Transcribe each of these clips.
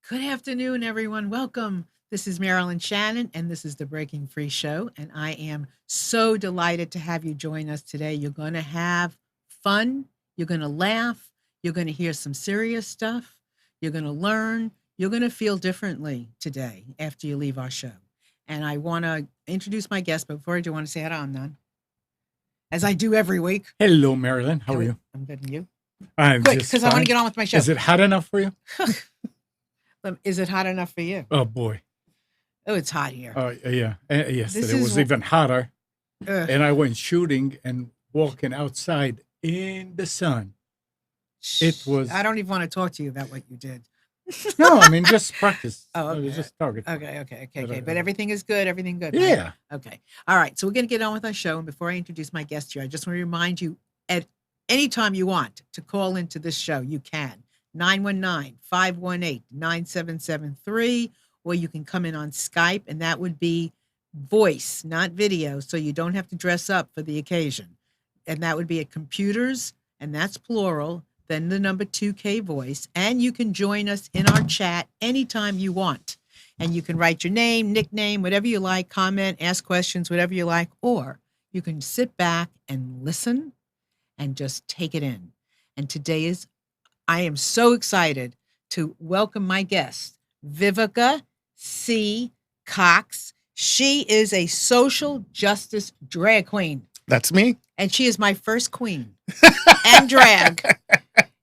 Good afternoon, everyone. Welcome. This is Marilyn Shannon, and this is the Breaking Free Show. And I am so delighted to have you join us today. You're going to have fun, you're going to laugh, you're going to hear some serious stuff, you're going to learn, you're going to feel differently today after you leave our show. And I want to introduce my guest, but before I do, I want to say hello, I'm none, as I do every week. Hello, Marilyn. How are you? I'm good, and you? I'm Quick, just because I want to fine. get on with my show. Is it hot enough for you? Is it hot enough for you? Oh boy. Oh, it's hot here. Yeah. This Yesterday is was even hotter, ugh. and I went shooting and walking outside in the sun. It was I don't even want to talk to you about what you did. no. I mean, just practice. Oh, It was okay. just target. Okay. But everything is good. Everything good. Right? Yeah. Okay. All right. So we're going to get on with our show. And before I introduce my guest here, I just want to remind you at any time you want to call into this show, you can. 919-518-9773, or you can come in on Skype, and that would be voice, not video. So you don't have to dress up for the occasion. And that would be at computers, and that's plural, then the number 2K voice. And you can join us in our chat anytime you want. And you can write your name, nickname, whatever you like, comment, ask questions, whatever you like, or you can sit back and listen and just take it in. And I am so excited to welcome my guest, Vivica C. Coxx. She is a social justice drag queen. That's me. And she is my first queen and drag.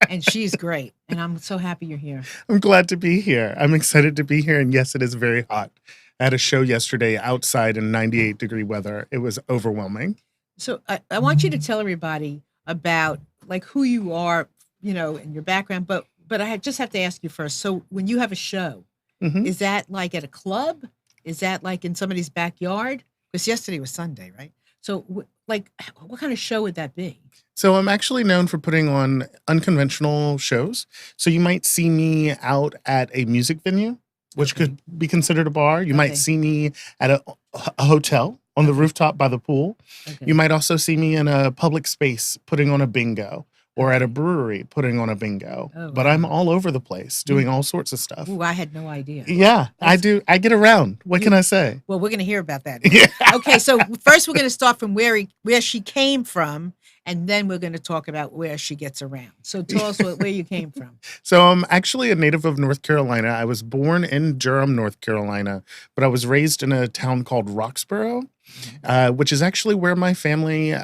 And she's great. And I'm so happy you're here. I'm glad to be here. I'm excited to be here. And yes, it is very hot. I had a show yesterday outside in 98-degree weather. It was overwhelming. So I want you to tell everybody about like who you are, and your background. But I just have to ask you first. So when you have a show, is that like at a club? Is that like in somebody's backyard? Because yesterday was Sunday, right? So what kind of show would that be? So I'm actually known for putting on unconventional shows. So you might see me out at a music venue, which could be considered a bar. You might see me at a hotel on the rooftop by the pool. You might also see me in a public space putting on a bingo, or at a brewery putting on a bingo. But I'm all over the place doing all sorts of stuff. Ooh, I had no idea. Yeah, I do. I get around. What can I say? Well, we're going to hear about that. Yeah. Okay, so first we're going to start from where she came from, and then we're going to talk about where she gets around. So tell us where you came from. So I'm actually a native of North Carolina. I was born in Durham, North Carolina, but I was raised in a town called Roxborough, which is actually where my family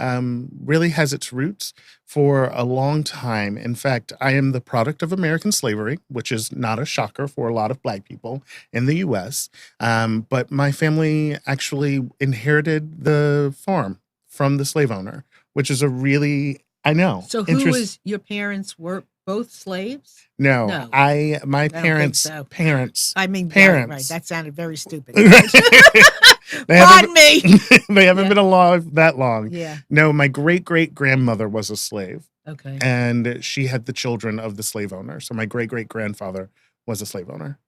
really has its roots for a long time. In fact, I am the product of American slavery, which is not a shocker for a lot of Black people in the U.S. But my family actually inherited the farm from the slave owner, which is a really, I know. So who was your parents were both slaves? No, No. My parents, so. parents. I mean, Parents. right. That sounded very stupid. Pardon me. They haven't been alive that long. Yeah. No, my great-great-grandmother was a slave, Okay. and she had the children of the slave owner. So my great-great-grandfather was a slave owner.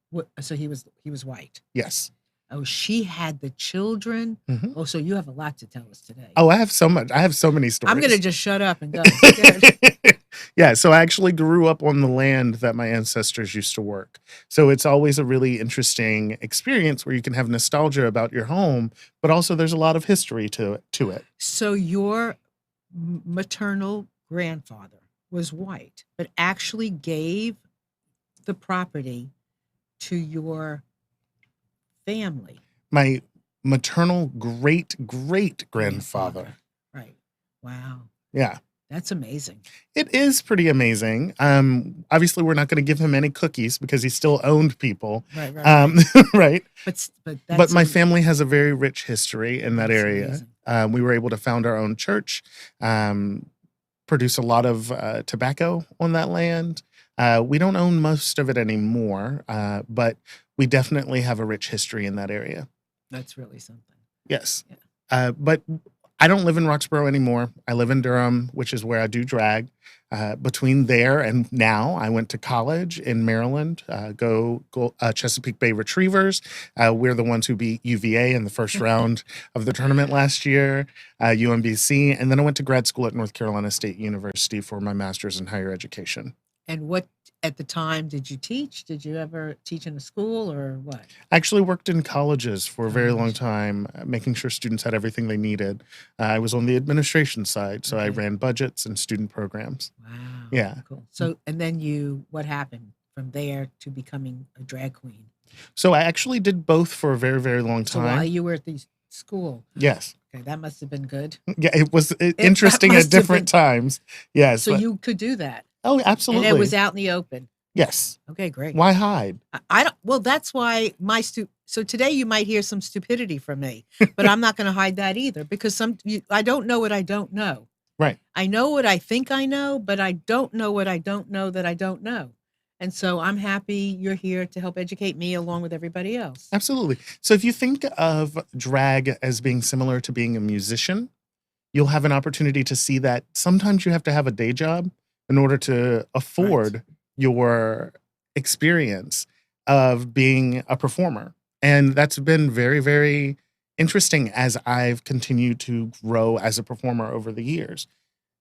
So he was white. Yes. Oh, she had the children. Mhm. Oh, so you have a lot to tell us today. Oh, I have so much. I have so many stories. I'm going to just shut up and go. Yeah, so I actually grew up on the land that my ancestors used to work. So it's always a really interesting experience where you can have nostalgia about your home, but also there's a lot of history to it. So your maternal grandfather was white, but actually gave the property to your family. My maternal great-great-grandfather. Right. Wow. Yeah. That's amazing. It is pretty amazing. Obviously, we're not going to give him any cookies because he still owned people. Right. Right. But My family has a very rich history in that That's area. We were able to found our own church, produce a lot of tobacco on that land. We don't own most of it anymore, but we definitely have a rich history in that area. That's really something. Yes. Yeah. But I don't live in Roxborough anymore. I live in Durham, which is where I do drag. Between there and now, I went to college in Maryland, Chesapeake Bay Retrievers. We're the ones who beat UVA in the first round of the tournament last year, UMBC. And then I went to grad school at North Carolina State University for my master's in higher education. And what at the time did you teach? Did you ever teach in a school or what? I actually worked in colleges for a very long College. time, making sure students had everything they needed. I was on the administration side, so I Okay. ran budgets and student programs. Wow. Yeah. Cool. So, and then what happened from there to becoming a drag queen? So I actually did both for a very, very long So while time. you were at the school, Yes. okay, that must have been good. Yeah, it was That interesting must at have different been. times. Yes. So But, you could do that, oh, and absolutely. it was out in the open. Yes. Okay, great. Why hide? I don't. Well, that's why so today you might hear some stupidity from me, but I'm not going to hide that either because I don't know what I don't know. Right. I know what I think I know, but I don't know what I don't know that I don't know. And so I'm happy you're here to help educate me along with everybody else. Absolutely. So if you think of drag as being similar to being a musician, you'll have an opportunity to see that sometimes you have to have a day job in order to afford your experience of being a performer. And that's been very, very interesting as I've continued to grow as a performer over the years.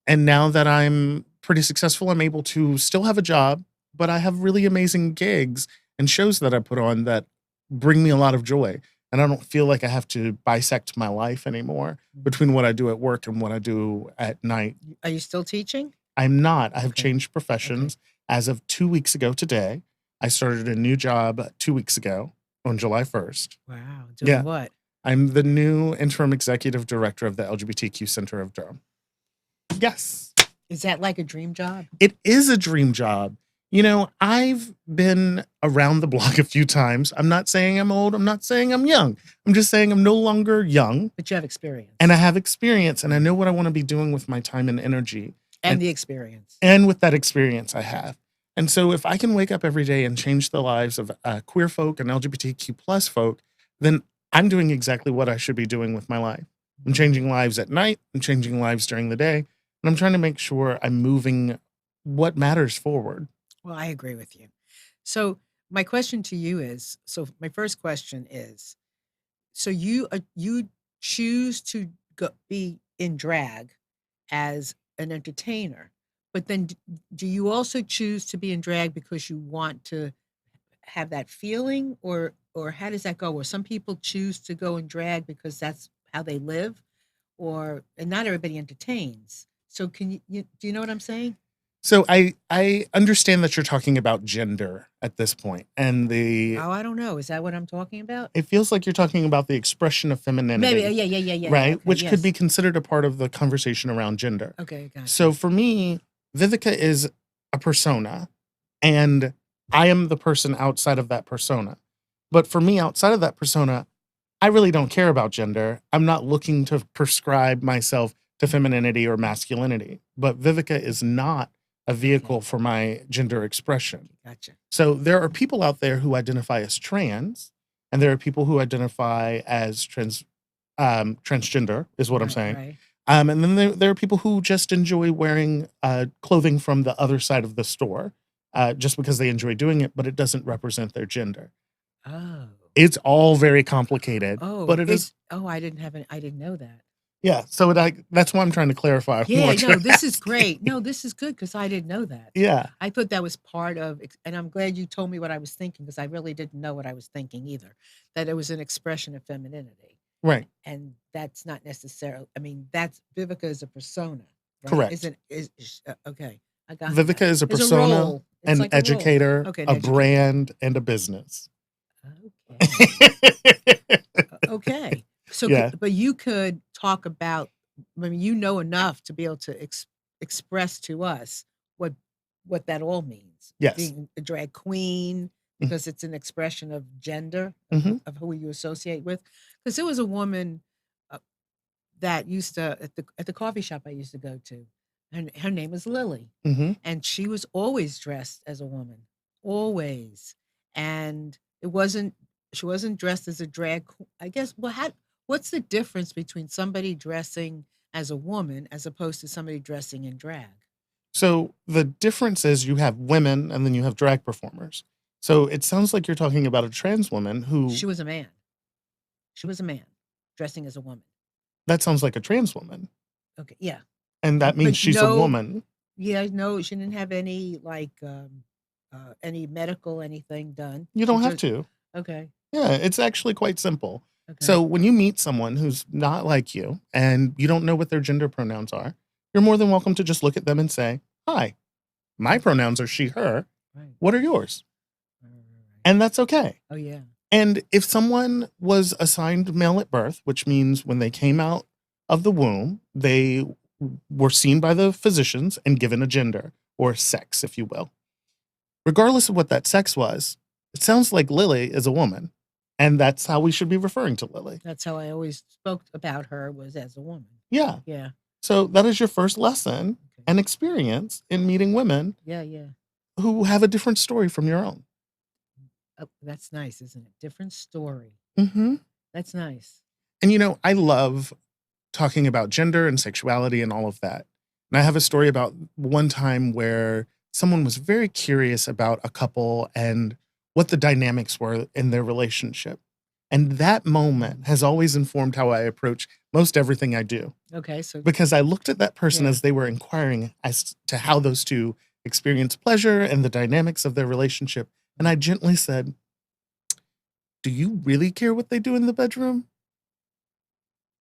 And now that I'm pretty successful, I'm able to still have a job, but I have really amazing gigs and shows that I put on that bring me a lot of joy. And I don't feel like I have to bisect my life anymore between what I do at work and what I do at night. Are you still teaching? I'm not. I have Okay. changed professions. As of 2 weeks ago today, I started a new job 2 weeks ago on July 1st. Wow. Doing Yeah. what? I'm the new interim executive director of the LGBTQ Center of Durham. Yes. Is that like a dream job? It is a dream job. You know, I've been around the block a few times. I'm not saying I'm old. I'm not saying I'm young. I'm just saying I'm no longer young. But you have experience. And I have experience and I know what I want to be doing with my time and energy. And the experience. And with that experience I have. And so if I can wake up every day and change the lives of queer folk and LGBTQ plus folk, then I'm doing exactly what I should be doing with my life. I'm changing lives at night. I'm changing lives during the day. And I'm trying to make sure I'm moving what matters forward. Well, I agree with you. So my question to you is, my first question is, so you choose to be in drag as an entertainer, but then do you also choose to be in drag because you want to have that feeling, or how does that go? Or some people choose to go in drag because that's how they live, and not everybody entertains. So do you know what I'm saying? So I understand that you're talking about gender at this point, and Oh, I don't know. Is that what I'm talking about? it feels like you're talking about the expression of femininity. Maybe. Yeah. Right? Okay, Which could be yes. considered a part of the conversation around gender. Okay, gotcha. So for me, Vivica is a persona, and I am the person outside of that persona. But for me, outside of that persona, I really don't care about gender. I'm not looking to prescribe myself to femininity or masculinity. But Vivica is not a vehicle for my gender expression. Gotcha. So there are people out there who identify as trans, and there are people who identify as transgender, is what I'm saying. Right. And then there are people who just enjoy wearing clothing from the other side of the store, just because they enjoy doing it, but it doesn't represent their gender. Oh. It's all very complicated, but it is. Oh, I didn't know that. Yeah. So that's why I'm trying to clarify. Yeah, what no, you're this is asking. great. No, this is good because I didn't know that. Yeah. I thought that was part of, and I'm glad you told me what I was thinking because I really didn't know what I was thinking either. That it was an expression of femininity, Right. and that's not necessarily. I mean, that's Vivica is a persona, right? Correct. Okay? I got Vivica that. is a It's a persona, role. It's an like a role. educator, Okay, an a educator. brand, and a business. Okay. Okay. So, Yeah. but you could talk about. I mean, you know enough to be able to express to us what that all means. Yes. Being a drag queen because it's an expression of gender of who you associate with. Because there was a woman that used to at the coffee shop I used to go to, and her name was Lily, and she was always dressed as a woman, always, and she wasn't dressed as a drag. I guess. Well, what's the difference between somebody dressing as a woman as opposed to somebody dressing in drag? So the difference is you have women and then you have drag performers. So it sounds like you're talking about a trans woman who. She was a man. She was a man dressing as a woman. That sounds like a trans woman. Okay, yeah. And that means But she's a woman. Yeah, no, she didn't have any like any medical anything done. You She don't have just to. okay, Yeah, it's actually quite simple. okay. So when you meet someone who's not like you and you don't know what their gender pronouns are, you're more than welcome to just look at them and say, "Hi, my pronouns are she, her. Right. What are yours?" Right. And that's okay. Oh yeah. And if someone was assigned male at birth, which means when they came out of the womb, they were seen by the physicians and given a gender or sex, if you will. Regardless of what that sex was, it sounds like Lily is a woman. And that's how we should be referring to Lily. That's how I always spoke about her was as a woman. Yeah. Yeah. So that is your first lesson Okay. and experience in meeting women Yeah, yeah. who have a different story from your own. Oh, that's nice, isn't it? Different story. Hmm. That's nice. And I love talking about gender and sexuality and all of that. And I have a story about one time where someone was very curious about a couple and what the dynamics were in their relationship. And that moment has always informed how I approach most everything I do. Okay, so Because I looked at that person Yeah. as they were inquiring as to how those two experience pleasure and the dynamics of their relationship. And I gently said, "Do you really care what they do in the bedroom?"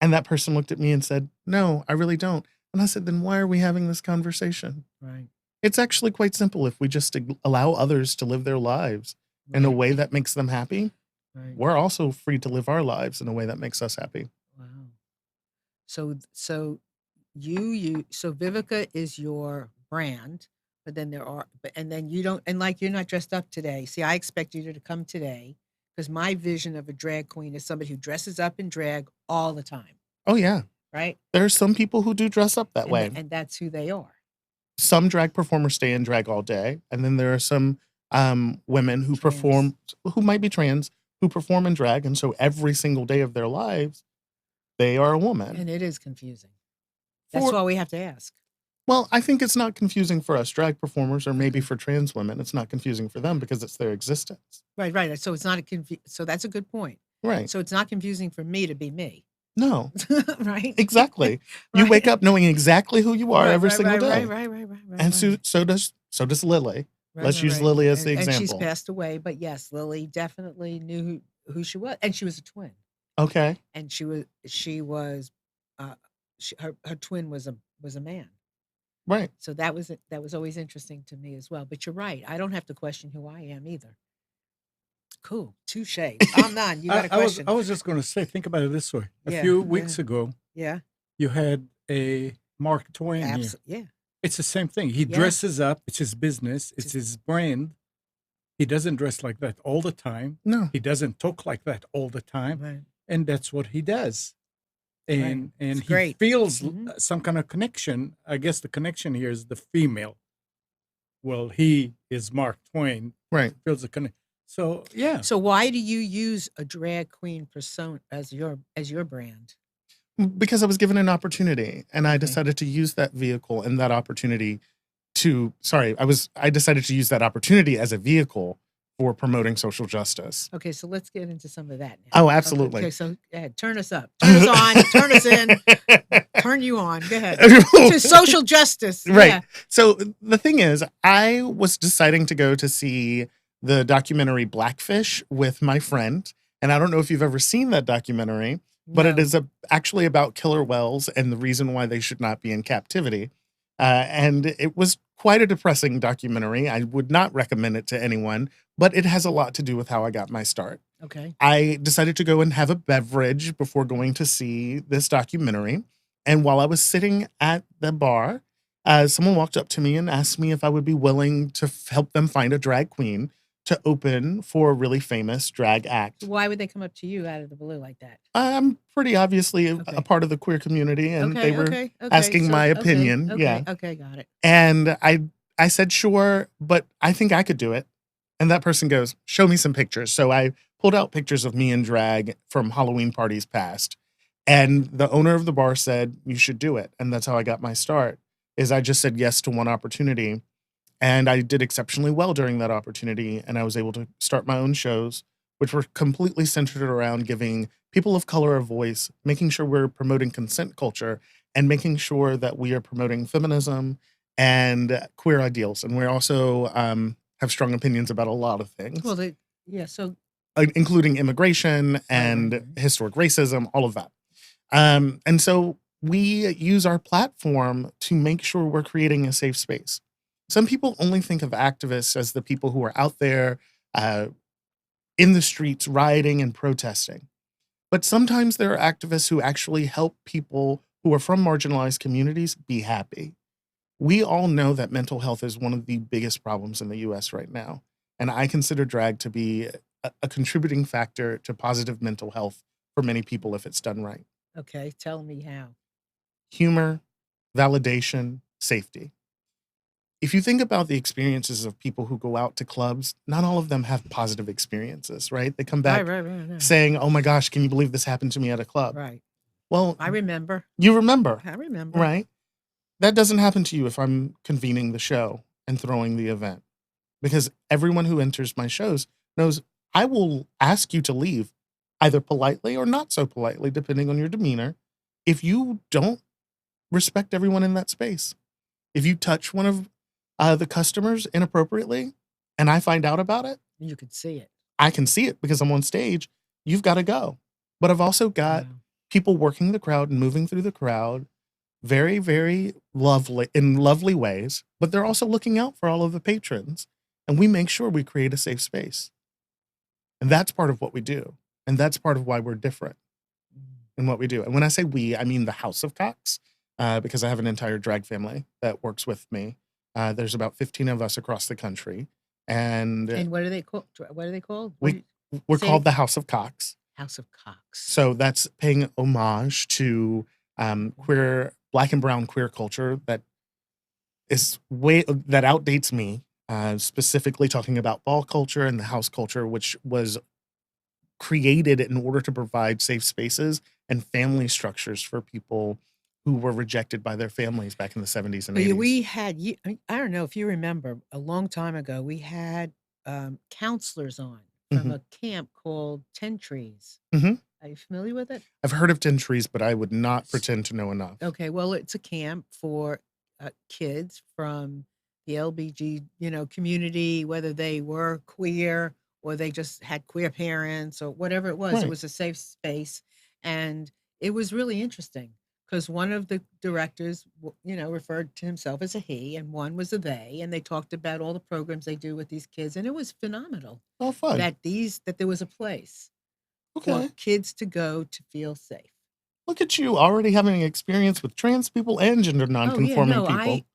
And that person looked at me and said, "No, I really don't." And I said, "Then why are we having this conversation?" right, It's actually quite simple. If we just allow others to live their lives in a right, way that makes them happy, right. we're also free to live our lives in a way that makes us happy. Wow. So so Vivica is your brand, but then and then you don't, and like you're not dressed up today. See, I expect you to come today because my vision of a drag queen is somebody who dresses up in drag all the time, Oh, yeah. right? There's some people who do dress up that way. And that's who they are. Some drag performers stay in drag all day. And then there are some women who Trans. who might be trans, who perform in drag. And so every single day of their lives, they are a woman. And it is confusing. That's For why we have to ask. Well, I think it's not confusing for us drag performers or maybe Okay. for trans women. It's not confusing for them because it's their existence. Right. So it's not so that's a good point. Right. So it's not confusing for me to be me. No, Right? exactly. You wake Right. up knowing exactly who you are every single day. Right. And so does Lily. Let's use Right. Lily as the And she's example. passed away, but yes, Lily definitely knew who she was, and she was a twin, Okay. and uh, her twin was a man. Right. So that was always interesting to me as well. But you're right, I don't have to question who I am either. Cool, touche. I'm none. You got a I was question? I was just going to say, think about it this way. A Yeah, few go weeks ahead. ago, Yeah, you had a Mark Twain here. absolutely. Yeah, It's the same thing. He Yeah. dresses up. It's his business. It's his brand. He doesn't dress like that all the time. No. He doesn't talk like that all the time, right. and that's what he does. Right. And It's he great. feels Mhm. some kind of connection. I guess the connection here is the female. Well, he is Mark Twain. Right. Feels a connection. So yeah, So why do you use a drag queen persona as your brand? Because I was given an opportunity and I Okay. decided to use that vehicle and that opportunity I decided to use that opportunity as a vehicle for promoting social justice. Okay, so let's get into some of that now. Oh, Okay, absolutely. so go ahead, turn us up, turn us on, turn us in, turn you on. Go ahead. To social justice. Right. Yeah. So the thing is, I was deciding to go to see the documentary Blackfish with my friend. And I don't know if you've ever seen that documentary, but it No. is actually about killer whales and the reason why they should not be in captivity. And it was quite a depressing documentary. I would not recommend it to anyone, but it has a lot to do with how I got my start. Okay. I decided to go and have a beverage before going to see this documentary. And while I was sitting at the bar, someone walked up to me and asked me if I would be willing to help them find a drag queen to open for a really famous drag act. So why would they come up to you out of the blue like that? I'm pretty obviously Okay. a part of the queer community, and Okay. they were Okay. asking So, my okay. opinion. Okay. Yeah. Okay. Got it. And I said, sure, but I think I could do it. And that person goes, show me some pictures. So I pulled out pictures of me in drag from Halloween parties past. And the owner of the bar said, you should do it. And that's how I got my start, is I just said yes to one opportunity. And I did exceptionally well during that opportunity. And I was able to start my own shows, which were completely centered around giving people of color a voice, making sure we're promoting consent culture, and making sure that we are promoting feminism and queer ideals. And we also have strong opinions about a lot of things, Well, so including immigration and right. historic racism, all of that. And so we use our platform to make sure we're creating a safe space. Some people only think of activists as the people who are out there in the streets rioting and protesting. But sometimes there are activists who actually help people who are from marginalized communities be happy. We all know that mental health is one of the biggest problems in the US right now. And I consider drag to be a contributing factor to positive mental health for many people if it's done right. Okay, tell me how. Humor, validation, safety. If you think about the experiences of people who go out to clubs, not all of them have positive experiences, right? They come back Right. saying, "Oh my gosh, can you believe this happened to me at a club?" Right. Well, I remember. you remember, I remember. right? That doesn't happen to you if I'm convening the show and throwing the event. Because everyone who enters my shows knows I will ask you to leave either politely or not so politely, depending on your demeanor, if you don't respect everyone in that space. If you touch one of the customers inappropriately and I find out about it, You could see it. I can see it because I'm on stage. You've got to go. But I've also got Wow. people working the crowd and moving through the crowd very, very lovely in lovely ways, but they're also looking out for all of the patrons. And we make sure we create a safe space. And that's part of what we do. And that's part of why we're different in what we do. And when I say we, I mean the House of Coxx, because I have an entire drag family that works with me. There's about 15 of us across the country. And And what are they called? What are they called? we're say called it. the House of Coxx. House of Coxx. So that's paying homage to queer, Black and brown queer culture that outdates me. Specifically talking about ball culture and the house culture, which was created in order to provide safe spaces and family structures for people who were rejected by their families back in the 70s and 80s. We had, I don't know if you remember, a long time ago, we had counselors on from a camp called 10 Trees. Mhm. Are you familiar with it? I've heard of 10 Trees, but I would not pretend to know enough. Okay, well, it's a camp for kids from the LBG, community, whether they were queer or they just had queer parents or whatever it was. It Right. was a safe space, and it was really interesting because one of the directors, referred to himself as a he, and one was a they, and they talked about all the programs they do with these kids, and it was phenomenal Oh, fun. that there was a place Okay. for kids to go to feel safe. Look at you already having experience with trans people and gender nonconforming people.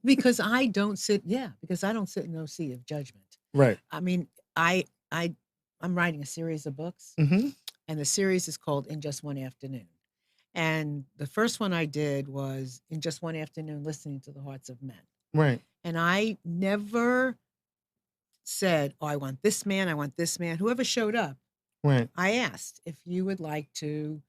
Because I don't sit in no sea of judgment. Right. I mean, I'm writing a series of books, Mm-hmm. and the series is called In Just One Afternoon. And the first one I did was In Just One Afternoon, Listening to the Hearts of Men. Right. And I never said, "Oh, I want this man, I want this man." Whoever showed up, Right. I asked if you would like to,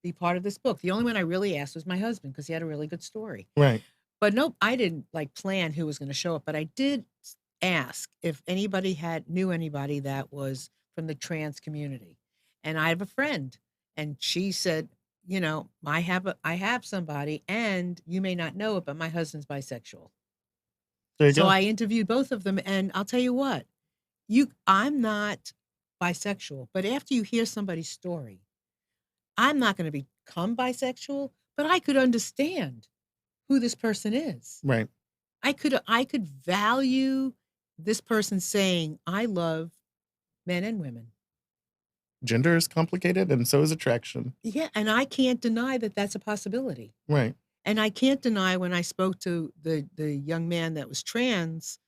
be part of this book. The only one I really asked was my husband because he had a really good story. Right. But nope, I didn't plan who was going to show up. But I did ask if anybody knew anybody that was from the trans community. And I have a friend, and she said, I have somebody, and you may not know it, but my husband's bisexual. There you So go. I interviewed both of them, and I'll tell you what, I'm not bisexual, but after you hear somebody's story, I'm not going to become bisexual, but I could understand who this person is. Right. I could value this person saying, "I love men and women." Gender is complicated, and so is attraction. Yeah, and I can't deny that that's a possibility. Right. And I can't deny when I spoke to the young man that was trans,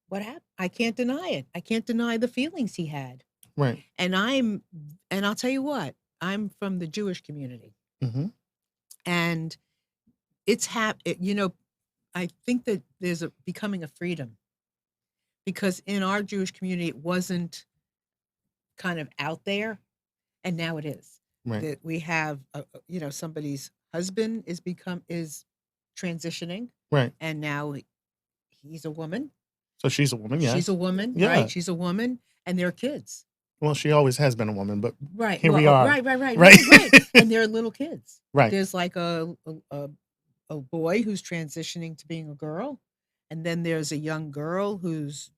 what happened? I can't deny it. I can't deny the feelings he had. Right. And I'll tell you what, I'm from the Jewish community. Mm-hmm. And I think that there's becoming a freedom because in our Jewish community, it wasn't kind of out there, and now it is. Right. That we have, somebody's husband is transitioning, Right. and now he's a woman. So she's a woman, yes. She's a woman, Yeah. right? She's a woman, and they're kids. Well, she always has been a woman, but Right. here we are. Right. Right. And they're little kids. Right. There's like a a boy who's transitioning to being a girl, and then there's a young girl who's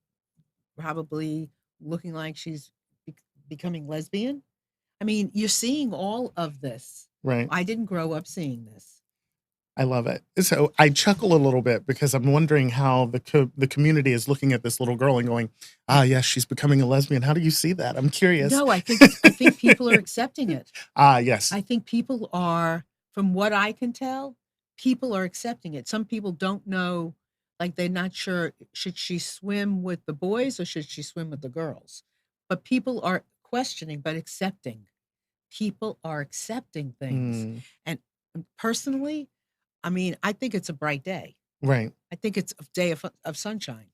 probably looking like she's be- becoming lesbian. I mean, you're seeing all of this. Right. I didn't grow up seeing this. I love it. So I chuckle a little bit because I'm wondering how the community is looking at this little girl and going, "Ah, yes, she's becoming a lesbian." How do you see that? I'm curious. No, I think people are accepting it. Ah, yes. I think people are, from what I can tell, people are accepting it. Some people don't know, like they're not sure, should she swim with the boys or should she swim with the girls? But people are questioning, but accepting. People are accepting things. Mm, And personally, I mean, I think it's a bright day. right. I think it's a day of sunshine.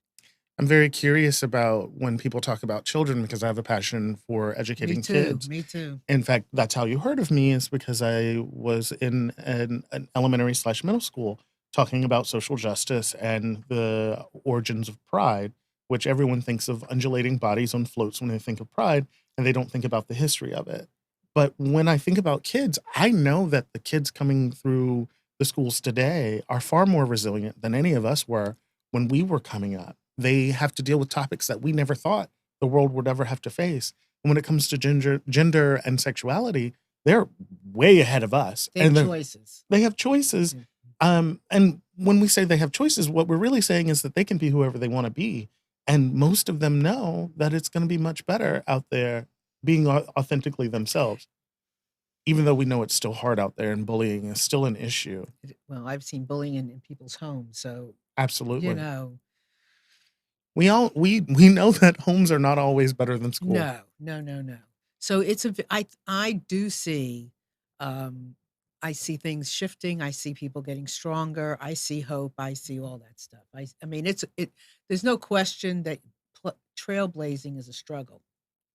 I'm very curious about when people talk about children because I have a passion for Me educating too. kids. Me too. In fact, that's how you heard of me is because I was in an elementary/middle school talking about social justice and the origins of pride, which everyone thinks of undulating bodies on floats when they think of pride, and they don't think about the history of it. But when I think about kids, I know that the kids coming through the schools today are far more resilient than any of us were when we were coming up. They have to deal with topics that we never thought the world would ever have to face. And when it comes to gender and sexuality, they're way ahead of us. They have And choices. they have choices. Mhm. And when we say they have choices, what we're really saying is that they can be whoever they want to be. And most of them know that it's going to be much better out there being authentically themselves, even though we know it's still hard out there and bullying is still an issue. Well, I've seen bullying in people's homes. So, Absolutely. you know, We know that homes are not always better than school. no, no, no, no. So I do see, um, I see things shifting. I see people getting stronger. I see hope. I see all that stuff. I mean, there's no question that trailblazing is a struggle.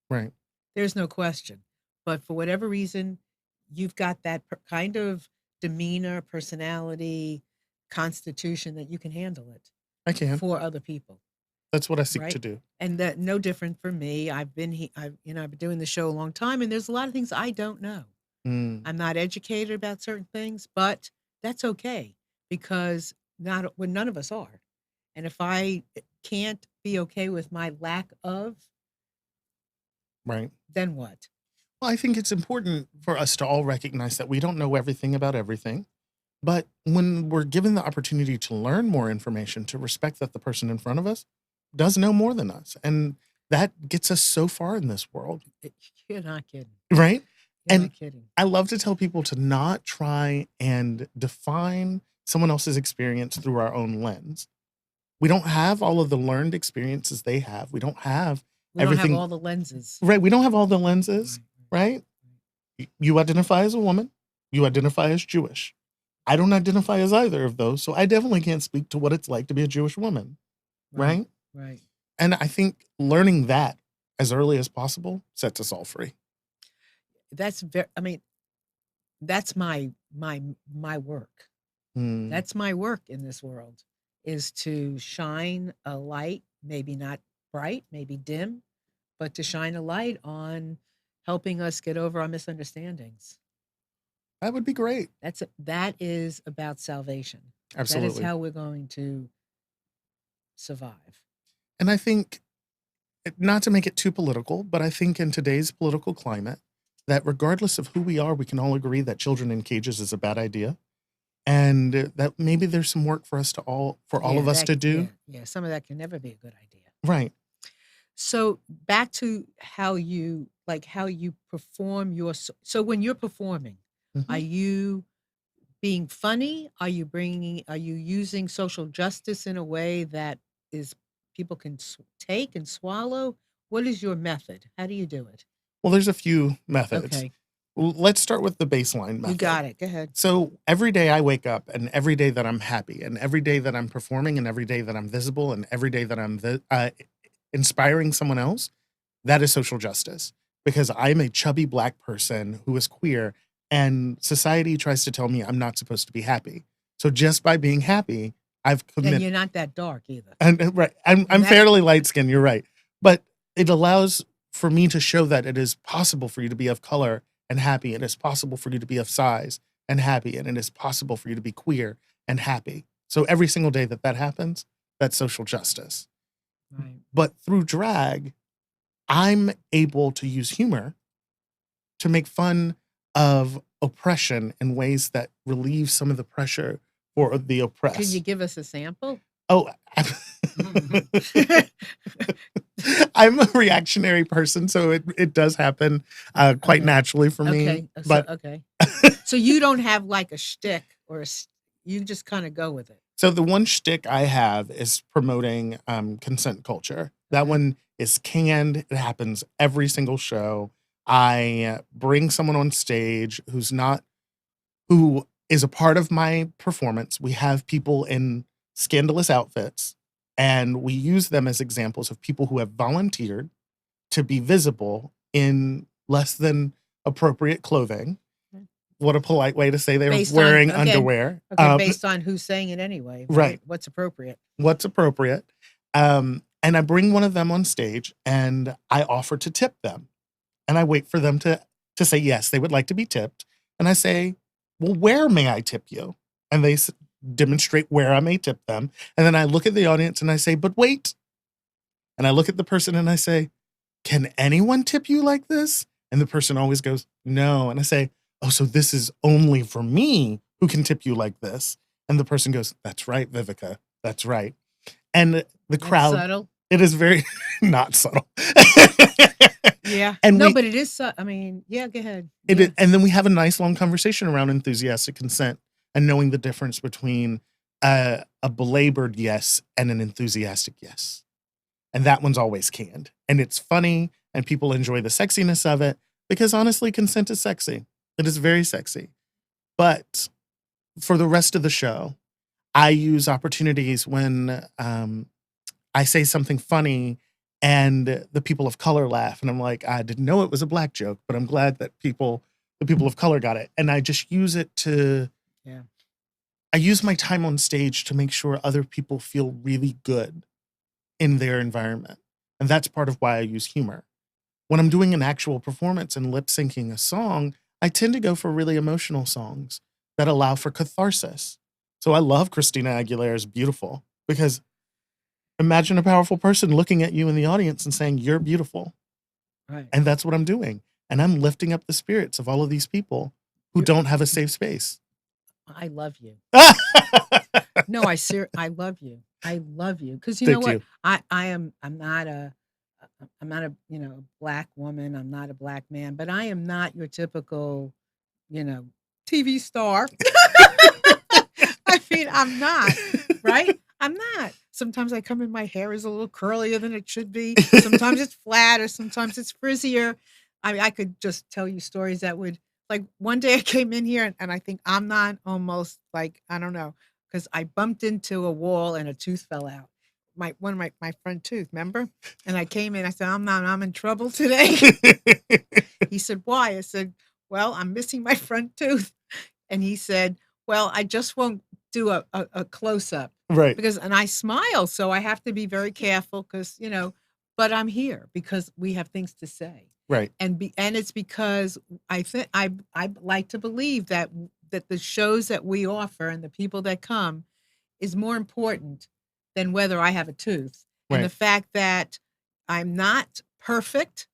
Right. There's no question. But for whatever reason, you've got that kind of demeanor, personality, constitution that you can handle it I can. for other people. That's what I seek to Right. do. And that no different for me. I've been doing the show a long time, and there's a lot of things I don't know. Mm, I'm not educated about certain things, but that's okay because not when none of us are. And if I can't be okay with my lack of, right. then what? Well, I think it's important for us to all recognize that we don't know everything about everything. But when we're given the opportunity to learn more information, to respect that the person in front of us does know more than us. And that gets us so far in this world, You're not kidding. right? You're And not kidding. I love to tell people to not try and define someone else's experience through our own lens. We don't have all of the learned experiences they have. We don't have We don't have everything, all the lenses. right? We don't have all the lenses, Right. right? You identify as a woman, you identify as Jewish. I don't identify as either of those, so I definitely can't speak to what it's like to be a Jewish woman, Right. right? Right. And I think learning that as early as possible sets us all free. That's very. I mean, that's my work. Mm, That's my work in this world is to shine a light, maybe not bright, maybe dim, but to shine a light on helping us get over our misunderstandings. that would be great. That is about salvation. That is Absolutely. how we're going to survive. And I think, not to make it too political, but I think in today's political climate, that regardless of who we are, we can all agree that children in cages is a bad idea. And that maybe there's some work for all of us to do. Yeah. Some of that can never be a good idea. Right. So back to how you perform so when you're performing, are Mhm. you being funny? Are you using social justice in a way that is people can take and swallow? What is your method? How do you do it? Well, there's a few methods. Okay, Let's start with the baseline you method. got it. Go ahead. So every day I wake up, and every day that I'm happy, and every day that I'm performing, and every day that I'm visible, and every day that I'm inspiring someone else, that is social justice. Because I'm a chubby black person who is queer, and society tries to tell me I'm not supposed to be happy. So just by being happy, I've And committed. you're not that dark either. And right, I'm that's- fairly light skinned. You're right, but it allows for me to show that it is possible for you to be of color and happy, and it's possible for you to be of size and happy, and it is possible for you to be queer and happy. So every single day that happens, that's social justice. Right. But through drag, I'm able to use humor to make fun of oppression in ways that relieve some of the pressure for the oppressed. Can you give us a sample? Oh, I'm a reactionary person, so it does happen quite Okay. naturally for me. Okay. But Okay. So you don't have like a shtick or you just kind of go with it. so the one shtick I have is promoting consent culture. That Okay. one is canned. It happens every single show. I bring someone on stage who is a part of my performance. We have people in scandalous outfits, and we use them as examples of people who have volunteered to be visible in less than appropriate clothing. Okay. What a polite way to say they were Based on- wearing okay. underwear. Okay, based on who's saying it anyway. Right. What's appropriate? What's appropriate. And I bring one of them on stage and I offer to tip them. And I wait for them to say yes, they would like to be tipped. And I say, well, where may I tip you? And they demonstrate where I may tip them. And then I look at the audience and I say, but wait. And I look at the person and I say, can anyone tip you like this? And the person always goes, no. And I say, oh, so this is only for me who can tip you like this. And the person goes, that's right, Vivica. That's right. And the crowd, That's subtle. it is very not subtle. Yeah. And no, we- but it is. I mean, yeah, go ahead. It Yeah. is, and then we have a nice long conversation around enthusiastic consent and knowing the difference between a belabored yes and an enthusiastic yes. And that one's always canned. And it's funny and people enjoy the sexiness of it because honestly, consent is sexy. It is very sexy. But for the rest of the show, I use opportunities when I say something funny and the people of color laugh. And I'm like, I didn't know it was a Black joke, but I'm glad that the people of color got it. And I just use it to, Yeah. I use my time on stage to make sure other people feel really good in their environment. And that's part of why I use humor. When I'm doing an actual performance and lip syncing a song, I tend to go for really emotional songs that allow for catharsis. So I love Christina Aguilera's Beautiful because imagine a powerful person looking at you in the audience and saying, you're beautiful. Right. And that's what I'm doing. And I'm lifting up the spirits of all of these people who don't have a safe space. I love you. No, I love you. I love you. Because you know Thank what? you. I'm not a Black woman. I'm not a Black man, but I am not your typical, TV star. I mean, I'm not, right? I'm not. Sometimes I come in, my hair is a little curlier than it should be. Sometimes it's flat or sometimes it's frizzier. I mean, I could just tell you stories that would, like one day I came in here and I think I'm not almost like, I don't know, because I bumped into a wall and a tooth fell out. One of my front tooth, remember? And I came in, I said, I'm in trouble today. He said, why? I said, well, I'm missing my front tooth. And he said, well, I just won't do a close up. Right. And I smile, so I have to be very careful because, but I'm here because we have things to say. Right. And it's because I think I like to believe that the shows that we offer and the people that come is more important than whether I have a tooth. And Right. the fact that I'm not perfect,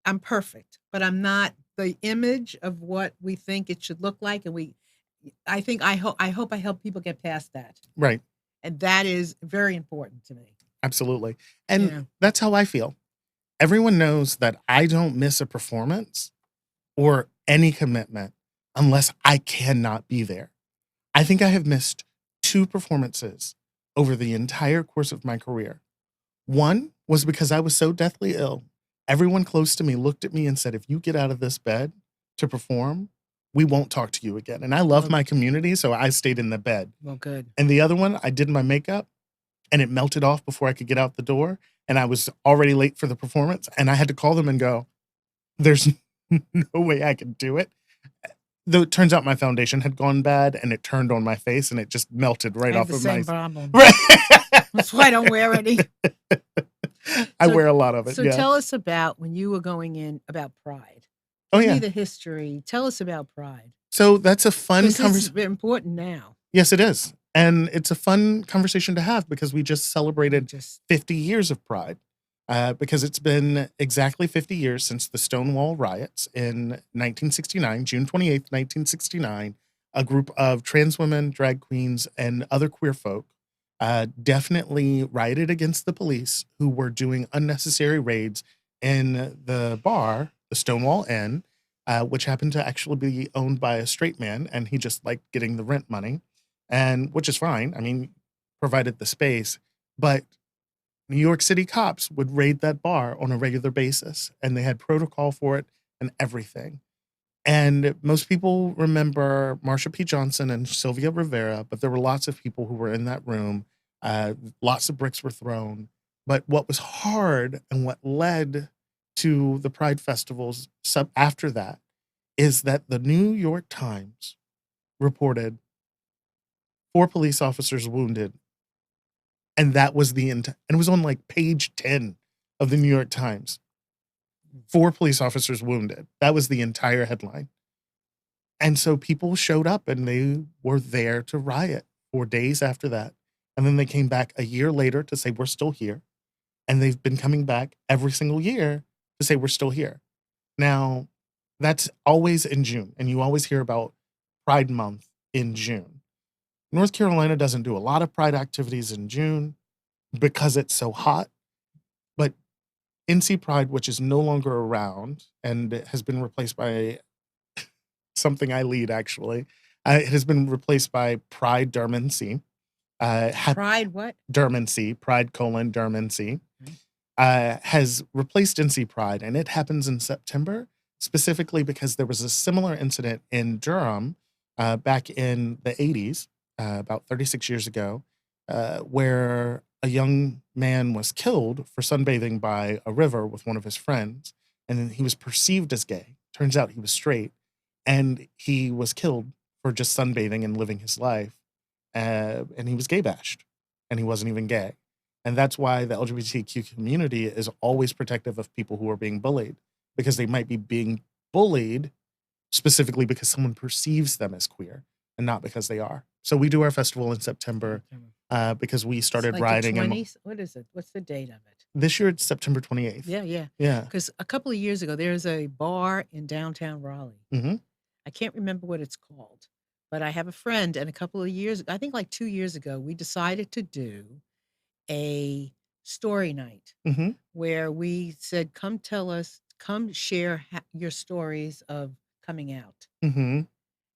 I'm perfect, but I'm not the image of what we think it should look like. And I hope I help people get past that. Right. And that is very important to me. Absolutely. And Yeah. that's how I feel. Everyone knows that I don't miss a performance or any commitment unless I cannot be there. I think I have missed 2 performances over the entire course of my career. One was because I was so deathly ill. Everyone close to me looked at me and said, if you get out of this bed to perform, we won't talk to you again. And I love Oh. my community, so I stayed in the bed. Well, good. And the other one, I did my makeup and it melted off before I could get out the door. And I was already late for the performance. And I had to call them and go, there's no way I could do it. Though it turns out my foundation had gone bad and it turned on my face and it just melted right I off have the of same my problem. Right. That's why I don't wear any. I So- wear a lot of it. So yeah. tell us about when you were going in about Pride. Oh, Give yeah. me the history. Tell us about Pride. So that's a fun This is conversation. important now. Yes, it is. And it's a fun conversation to have because we just celebrated Just 50 years of Pride. Because it's been exactly 50 years since the Stonewall riots in 1969, June 28th, 1969. A group of trans women, drag queens, and other queer folk definitely rioted against the police who were doing unnecessary raids in the bar, the Stonewall Inn, which happened to actually be owned by a straight man, and he just liked getting the rent money, and which is fine. I mean, provided the space, but New York City cops would raid that bar on a regular basis, and they had protocol for it and everything. And most people remember Marsha P. Johnson and Sylvia Rivera, but there were lots of people who were in that room. Lots of bricks were thrown. But what was hard and what led to the Pride festivals after that is that the New York Times reported 4 police officers wounded, and that was and it was on like page 10 of the New York Times. 4 police officers wounded. That was the entire headline. And so people showed up and they were there to riot for days after that. And then they came back a year later to say, we're still here. And they've been coming back every single year to say, we're still here. Now, that's always in June. And you always hear about Pride Month in June. North Carolina doesn't do a lot of Pride activities in June because it's so hot. But NC Pride, which is no longer around and has been replaced by something I lead, actually, it has been replaced by Pride Durham NC. Pride what? Durham NC, Pride : Durham NC, has replaced NC Pride, and it happens in September, specifically because there was a similar incident in Durham back in the 80s, about 36 years ago, where a young man was killed for sunbathing by a river with one of his friends, and then he was perceived as gay. Turns out he was straight, and he was killed for just sunbathing and living his life. And he was gay bashed, and he wasn't even gay. And that's why the LGBTQ community is always protective of people who are being bullied, because they might be being bullied specifically because someone perceives them as queer and not because they are. So we do our festival in September because we started Like rioting. the 20s? What is it? What's the date of it? This year it's September 28th. Yeah. Yeah. Because a couple of years ago, there's a bar in downtown Raleigh. Mm-hmm. I can't remember what it's called, but I have a friend, and a couple of years, I think like 2 years ago, we decided to do a story night Mm-hmm. where we said, come share your stories of coming out. Mm-hmm.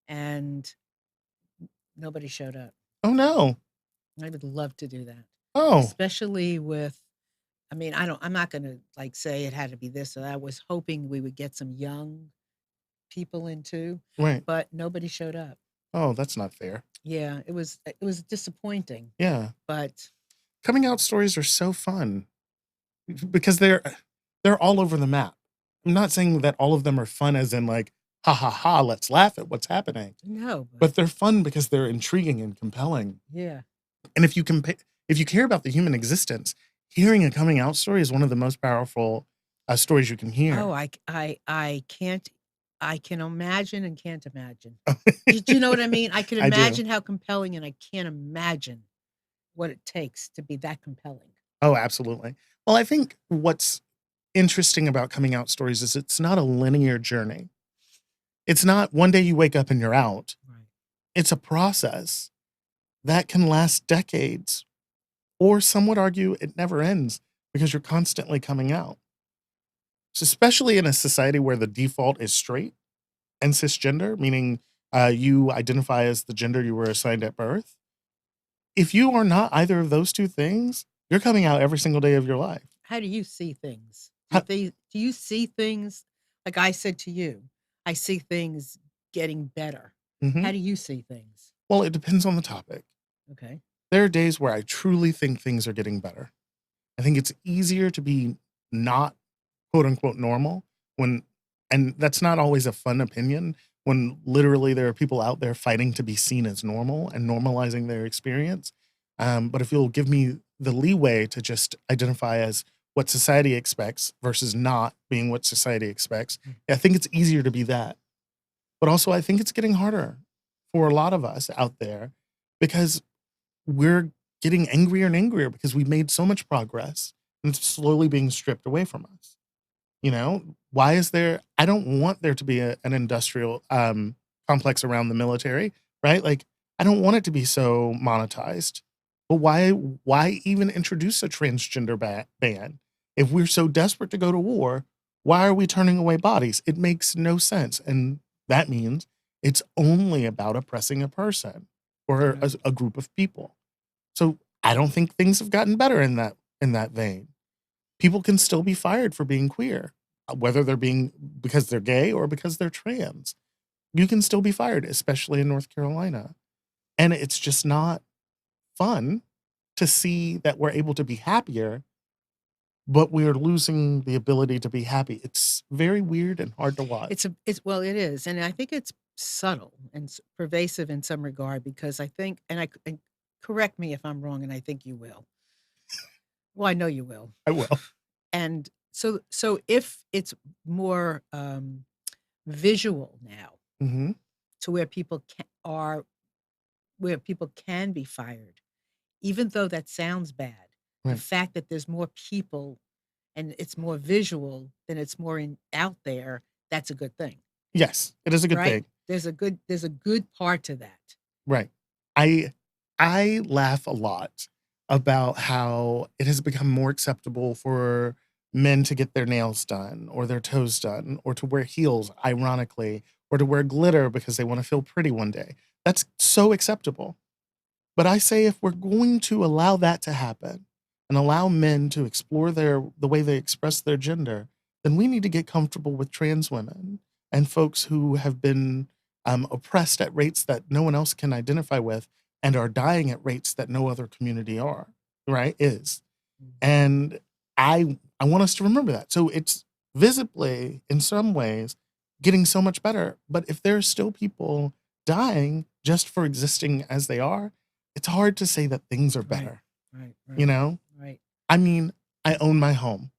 And nobody showed up. Oh no. I would love to do that. Oh. Especially with, I'm not going to like say it had to be this or that. I was hoping we would get some young people in too, Right. but nobody showed up. Oh, that's not fair. Yeah, it was disappointing, Yeah. but Coming out stories are so fun because they're all over the map. I'm not saying that all of them are fun as in like, ha ha ha, let's laugh at what's happening. no, But they're fun because they're intriguing and compelling. yeah. And if you care about the human existence, hearing a coming out story is one of the most powerful stories you can hear. Oh, I can't. I can imagine and can't imagine. Do you know what I mean? I can I do. imagine how compelling, and I can't imagine what it takes to be that compelling. Oh, absolutely. Well, I think what's interesting about coming out stories is it's not a linear journey. It's not one day you wake up and you're out. Right. It's a process that can last decades, or some would argue it never ends because you're constantly coming out. So especially in a society where the default is straight and cisgender, meaning you identify as the gender you were assigned at birth. If you are not either of those two things, you're coming out every single day of your life. How do you see things? How- Do you see things like I said to you? I see things getting better. Mhm. How do you see things? Well, it depends on the topic. Okay. There are days where I truly think things are getting better. I think it's easier to be not quote unquote normal and that's not always a fun opinion when literally there are people out there fighting to be seen as normal and normalizing their experience. But if you'll give me the leeway to just identify as what society expects versus not being what society expects, I think it's easier to be that. But also, I think it's getting harder for a lot of us out there because we're getting angrier and angrier because we've made so much progress and it's slowly being stripped away from us. You know, why is there I don't want there to be an industrial complex around the military, right? Like I don't want it to be so monetized. But why even introduce a transgender ban? If we're so desperate to go to war, why are we turning away bodies? It makes no sense. And that means it's only about oppressing a person or Yeah. a group of people. So I don't think things have gotten better in that vein. People can still be fired for being queer, whether they're being because they're gay or because they're trans. You can still be fired, especially in North Carolina. And it's just not fun to see that we're able to be happier, but we're losing the ability to be happy. It's very weird and hard to watch. Well, it is, and I think it's subtle and pervasive in some regard because I think, and correct me if I'm wrong, and I think you will. Well, I know you will. I will. And so if it's more visual now Hmm. to where people can be fired, even though that sounds bad, the Right. fact that there's more people and it's more visual than it's more out there, that's a good thing, Yes, it is a good right? thing. There's a good part to that. Right. I I laugh a lot about how it has become more acceptable for men to get their nails done or their toes done or to wear heels, ironically, or to wear glitter because they want to feel pretty one day. That's so acceptable. But I say if we're going to allow that to happen and allow men to explore the way they express their gender, then we need to get comfortable with trans women and folks who have been oppressed at rates that no one else can identify with and are dying at rates that no other community are, right? Is. Mhm. And I want us to remember that. So it's visibly, in some ways, getting so much better. But if there's still people dying just for existing as they are, it's hard to say that things are Right, better. right, You right, know? right. I mean, I own my home,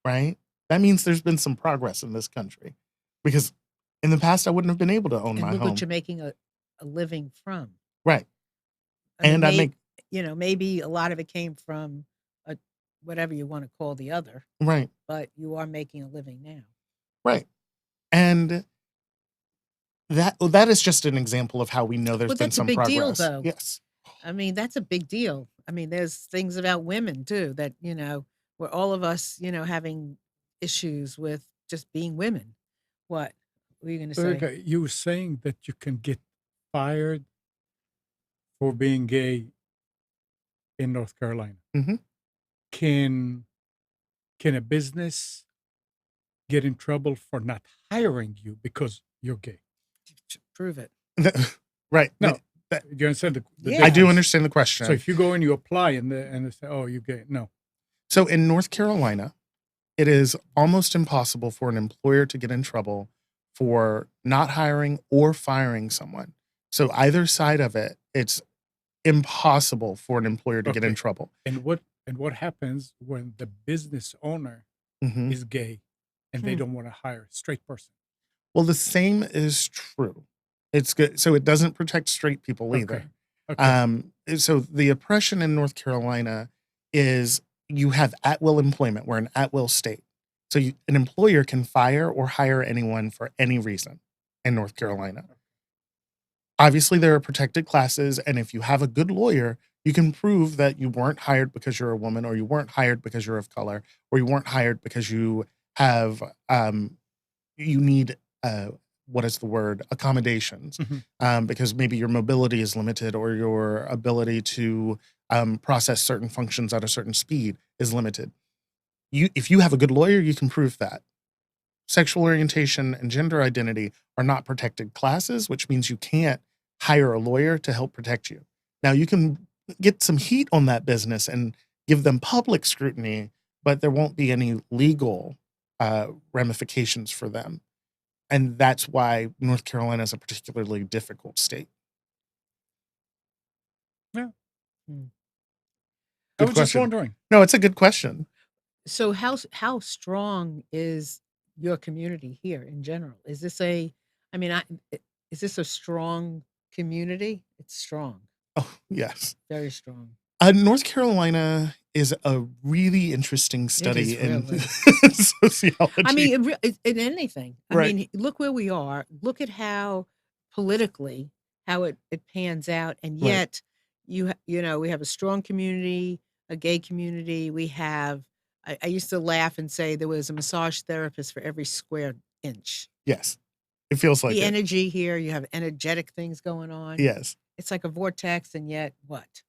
right? That means there's been some progress in this country because in the past I wouldn't have been able to own And my look what home. you're making a living from. Right. I mean, And I make maybe a lot of it came from a, whatever you want to call the other, right, but you are making a living now. right. And that is just an example of how we know there's Well, been that's a some big deal, progress. though. Yes. I mean, that's a big deal. I mean, there's things about women too that, where all of us, having issues with just being women. What were you going to say? Vivica, you were saying that you can get fired for being gay in North Carolina. Mhm. Can can a business get in trouble for not hiring you because you're gay? Prove it. Right. No, That you understand the Yeah. I do difference. understand the So question. if you go and you apply and they say, "Oh, you're gay," no. So in North Carolina, it is almost impossible for an employer to get in trouble for not hiring or firing someone. So either side of it, it's impossible for an employer to get in Okay. trouble. And what happens when the business owner Mhm. is gay and they Hmm. don't want to hire a straight person? Well, the same is true. It's good. So it doesn't protect straight people Okay. either. Okay. So the oppression in North Carolina is you have at will employment. We're an at will state. So an employer can fire or hire anyone for any reason in North Carolina. Obviously, there are protected classes. And if you have a good lawyer, you can prove that you weren't hired because you're a woman, or you weren't hired because you're of color, or you weren't hired because you have you need what is the word accommodations Mhm. because maybe your mobility is limited or your ability to process certain functions at a certain speed is limited. If you have a good lawyer, you can prove that. Sexual orientation and gender identity are not protected classes, which means you can't hire a lawyer to help protect you. Now you can get some heat on that business and give them public scrutiny, but there won't be any legal ramifications for them, and that's why North Carolina is a particularly difficult state. Yeah. Hmm. I Good was just question. wondering. No, it's a good question. So how strong is your community here in general? I mean, is this a strong community? It's strong. Oh, yes. Very strong. North Carolina is a really interesting It study is in really. sociology. I mean, in anything. I Right. mean, look where we are. Look at how politically how it pans out, and Right. yet you know we have a strong community, a gay community. We have. I used to laugh and say there was a massage therapist for every square inch. Yes. It feels like The it. energy here, you have energetic things going on. Yes. It's like a vortex, and yet what?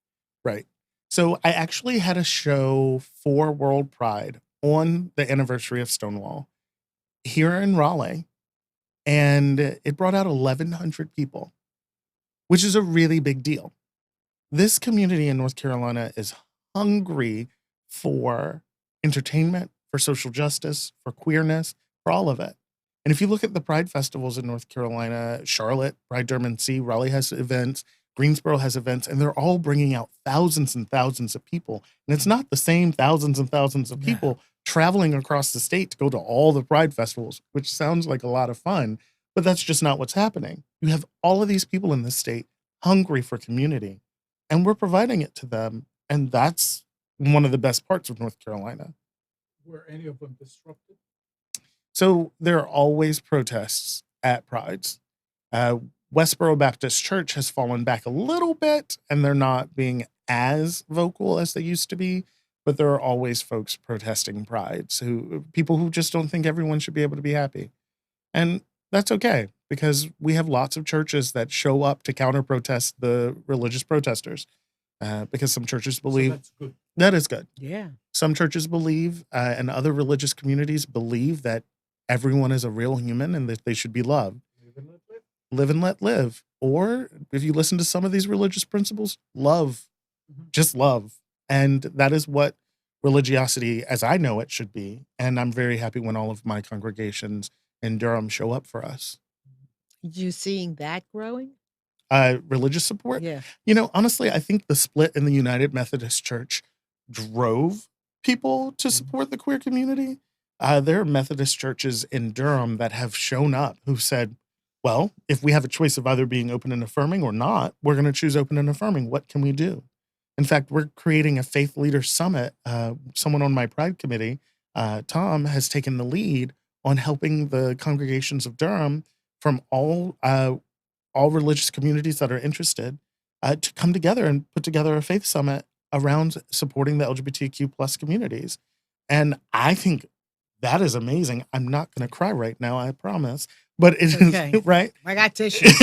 Right. So I actually had a show for World Pride on the anniversary of Stonewall here in Raleigh, and it brought out 1,100 people, which is a really big deal. This community in North Carolina is hungry for entertainment, for social justice, for queerness, for all of it. And if you look at the Pride festivals in North Carolina, Charlotte, Pride Durham C, Raleigh has events, Greensboro has events, and they're all bringing out thousands and thousands of people. And it's not the same thousands and thousands of No. people traveling across the state to go to all the Pride festivals, which sounds like a lot of fun, but that's just not what's happening. You have all of these people in this state hungry for community, and we're providing it to them. And that's one of the best parts of North Carolina. Were any of them disrupted? So there are always protests at Prides. Westboro Baptist Church has fallen back a little bit, and they're not being as vocal as they used to be. But there are always folks protesting Prides, people who just don't think everyone should be able to be happy, and that's okay because we have lots of churches that show up to counter protest the religious protesters. Because some churches So believe that's good. that is good. Yeah. Some churches believe, and other religious communities believe that everyone is a real human and that they should be loved. Live and let live. Live and let live. Or if you listen to some of these religious principles, love, Mhm. just love. And that is what religiosity, as I know it, should be. And I'm very happy when all of my congregations in Durham show up for us. You seeing that growing? Religious support. Yeah. You know, honestly, I think the split in the United Methodist Church drove people to support the queer community. There are Methodist churches in Durham that have shown up who said, well, if we have a choice of either being open and affirming or not, we're going to choose open and affirming. What can we do? In fact, we're creating a faith leader summit. Someone on my Pride committee, Tom, has taken the lead on helping the congregations of Durham from all religious communities that are interested to come together and put together a faith summit around supporting the LGBTQ plus communities. And I think that is amazing. I'm not going to cry right now, I promise. But it is Okay. right. I got tissues.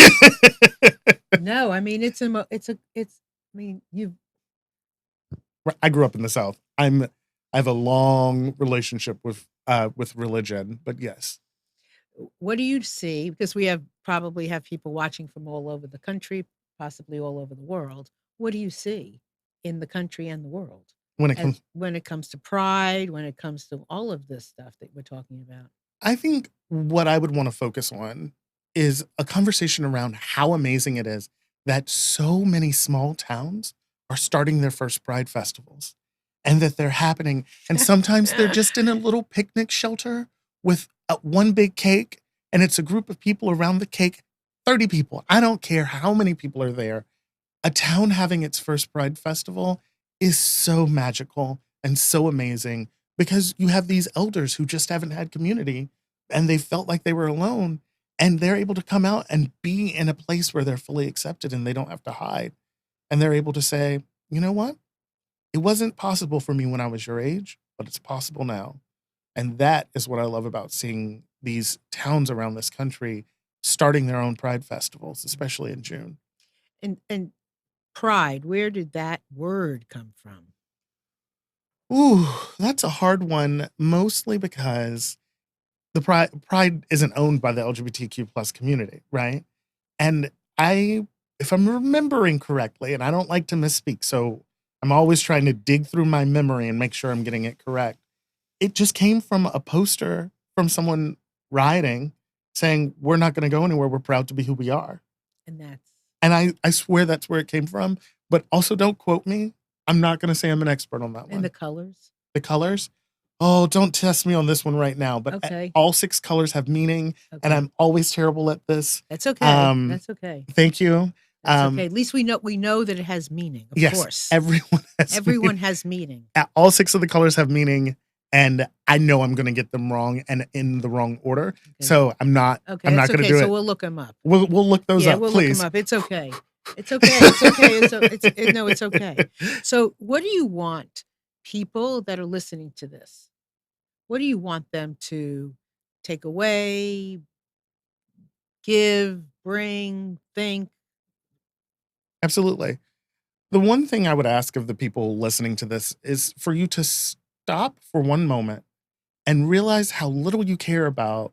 No, I mean it's I mean you I grew up in the South. I have a long relationship with religion, but yes. what do you see? Because we probably have people watching from all over the country, possibly all over the world. What do you see in the country and the world When it comes, when it comes to pride, when it comes to all of this stuff that we're talking about? I think what I would want to focus on is a conversation around how amazing it is that so many small towns are starting their first Pride festivals and that they're happening. And sometimes they're just in a little picnic shelter with one big cake, and it's a group of people around the cake, 30 people. I don't care how many people are there. A town having its first Pride festival is so magical and so amazing because you have these elders who just haven't had community and they felt like they were alone, and they're able to come out and be in a place where they're fully accepted and they don't have to hide. And they're able to say, you know what? It wasn't possible for me when I was your age, but it's possible now. And that is what I love about seeing these towns around this country starting their own Pride festivals, especially in June. And pride, where did that word come from? Ooh, that's a hard one, mostly because the Pride isn't owned by the LGBTQ plus community, right? And if I'm remembering correctly, and I don't like to misspeak, so I'm always trying to dig through my memory and make sure I'm getting it correct. It just came from a poster from someone rioting saying, we're not going to go anywhere. We're proud to be who we are. And I swear that's where it came from. But also don't quote me. I'm not going to say I'm an expert on that one. And the colors? The colors? Oh, don't test me on this one right now. But Okay. all 6 colors have meaning. Okay. And I'm always terrible at this. That's okay. That's okay. Thank you. That's Um, okay. At least we know that it has meaning, of yes, course. everyone has Everyone meaning. has meaning. All 6 of the colors have meaning, and I know I'm gonna get them wrong and in the wrong order. Okay. So I'm not Okay, I'm that's not gonna okay. do So it. we'll look them up. We'll look those Yeah, up, we'll look them please. up. It's okay. It's okay. It's okay. No, it's okay. So what do you want people that are listening to this? What do you want them to take away, give, bring, think? Absolutely. The one thing I would ask of the people listening to this is for you to stop for one moment and realize how little you care about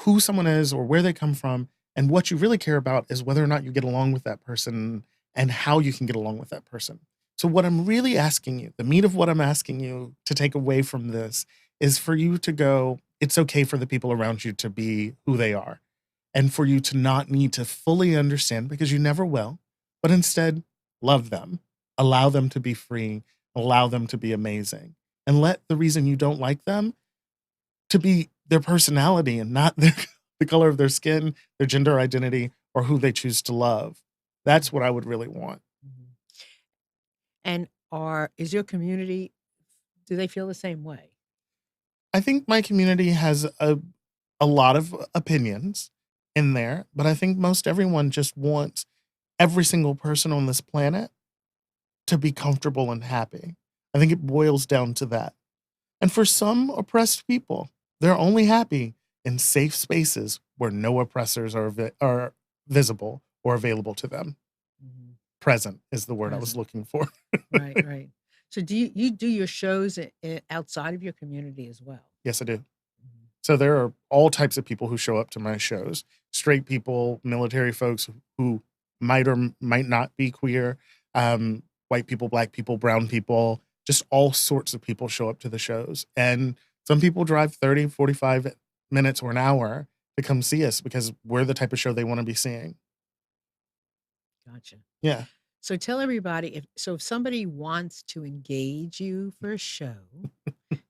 who someone is or where they come from. And what you really care about is whether or not you get along with that person and how you can get along with that person. So, what I'm really asking you, the meat of what I'm asking you to take away from this is for you to go, it's okay for the people around you to be who they are and for you to not need to fully understand because you never will, but instead love them, allow them to be free, allow them to be amazing, and let the reason you don't like them to be their personality and not the color of their skin, their gender identity, or who they choose to love. That's what I would really want. Mhm. And is your community, do they feel the same way? I think my community has a lot of opinions in there, but I think most everyone just wants every single person on this planet to be comfortable and happy. I think it boils down to that. And for some oppressed people, they're only happy in safe spaces where no oppressors are visible or available to them. Mhm. Present is the word I was Present. looking for. Right, right. So do you do your shows outside of your community as well? Yes, I do. Mhm. So there are all types of people who show up to my shows. Straight people, military folks who might or might not be queer, white people, black people, brown people, just all sorts of people show up to the shows. And some people drive 30, 45 minutes or an hour to come see us because we're the type of show they want to be seeing. Gotcha. Yeah. So tell everybody if somebody wants to engage you for a show,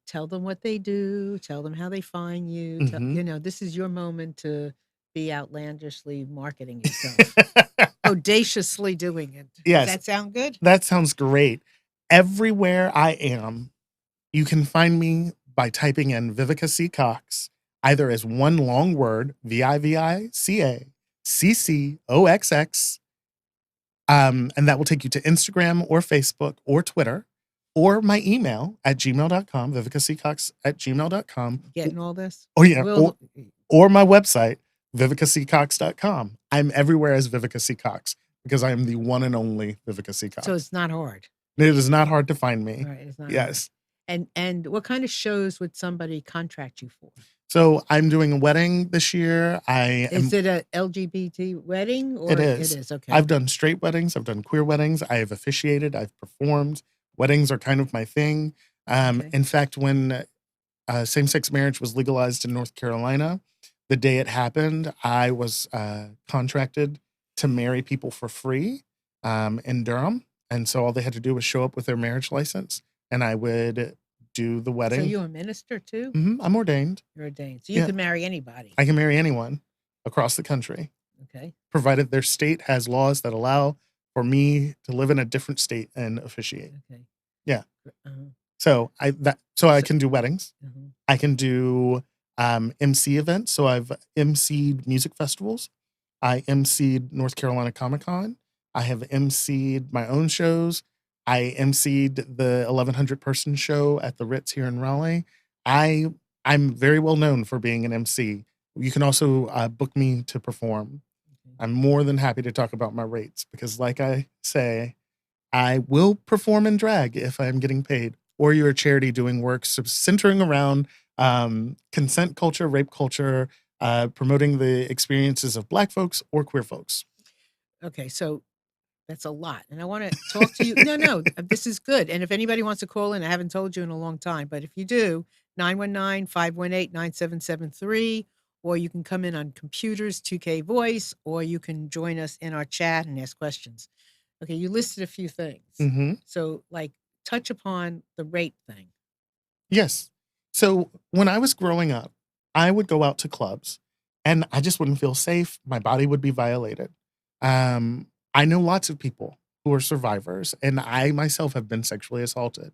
tell them what they do, tell them how they find you. Mhm. This is your moment to be outlandishly marketing yourself, audaciously doing it. Does Yes, that sound good? that sounds great. Everywhere I am, you can find me by typing in Vivica C. Coxx, either as one long word, VIVICACCOXX, and that will take you to Instagram or Facebook or Twitter, or my email at gmail.com, vivicaccox@gmail.com. Getting all this? Oh, yeah. We'll Or my website, vivicaccox.com. I'm everywhere as Vivica C. Coxx because I am the one and only Vivica C. Coxx. so it's not hard. It is not hard to find me. Right, it's not hard. Yes. And what kind of shows would somebody contract you for? So I'm doing a wedding this year. Is it a LGBT wedding or It is. It is, okay. I've done straight weddings. I've done queer weddings. I have officiated. I've performed. Weddings are kind of my thing. Okay. In fact, when same-sex marriage was legalized in North Carolina, the day it happened, I was contracted to marry people for free in Durham. And so all they had to do was show up with their marriage license, and I would do the So wedding. you're a minister too? I'm ordained. You're ordained. So you Yeah. can marry anybody. I can marry anyone across the country, Okay. provided their state has laws that allow for me to live in a different state and officiate. Okay. Yeah. Uh-huh. So I So- can do weddings. Uh-huh. I can do MC events. So I've MC'd music festivals. I MC'd North Carolina Comic Con. I have MC'd my own shows. I MC'd the 1,100 person show at the Ritz here in Raleigh. I'm very well known for being an MC. You can also book me to perform. Okay. I'm more than happy to talk about my rates because, like I say, I will perform in drag if I'm getting paid, or you're a charity doing work centering around consent culture, rape culture, promoting the experiences of Black folks or queer folks. Okay, so that's a lot. And I want to talk to you. No, this is good. And if anybody wants to call in, I haven't told you in a long time, but if you do, 919-518-9773, or you can come in on computers, 2K voice, or you can join us in our chat and ask questions. Okay, you listed a few things. Mm-hmm. So, like, touch upon the rate thing. Yes. So when I was growing up, I would go out to clubs and I just wouldn't feel safe. My body would be violated. I know lots of people who are survivors, and I myself have been sexually assaulted.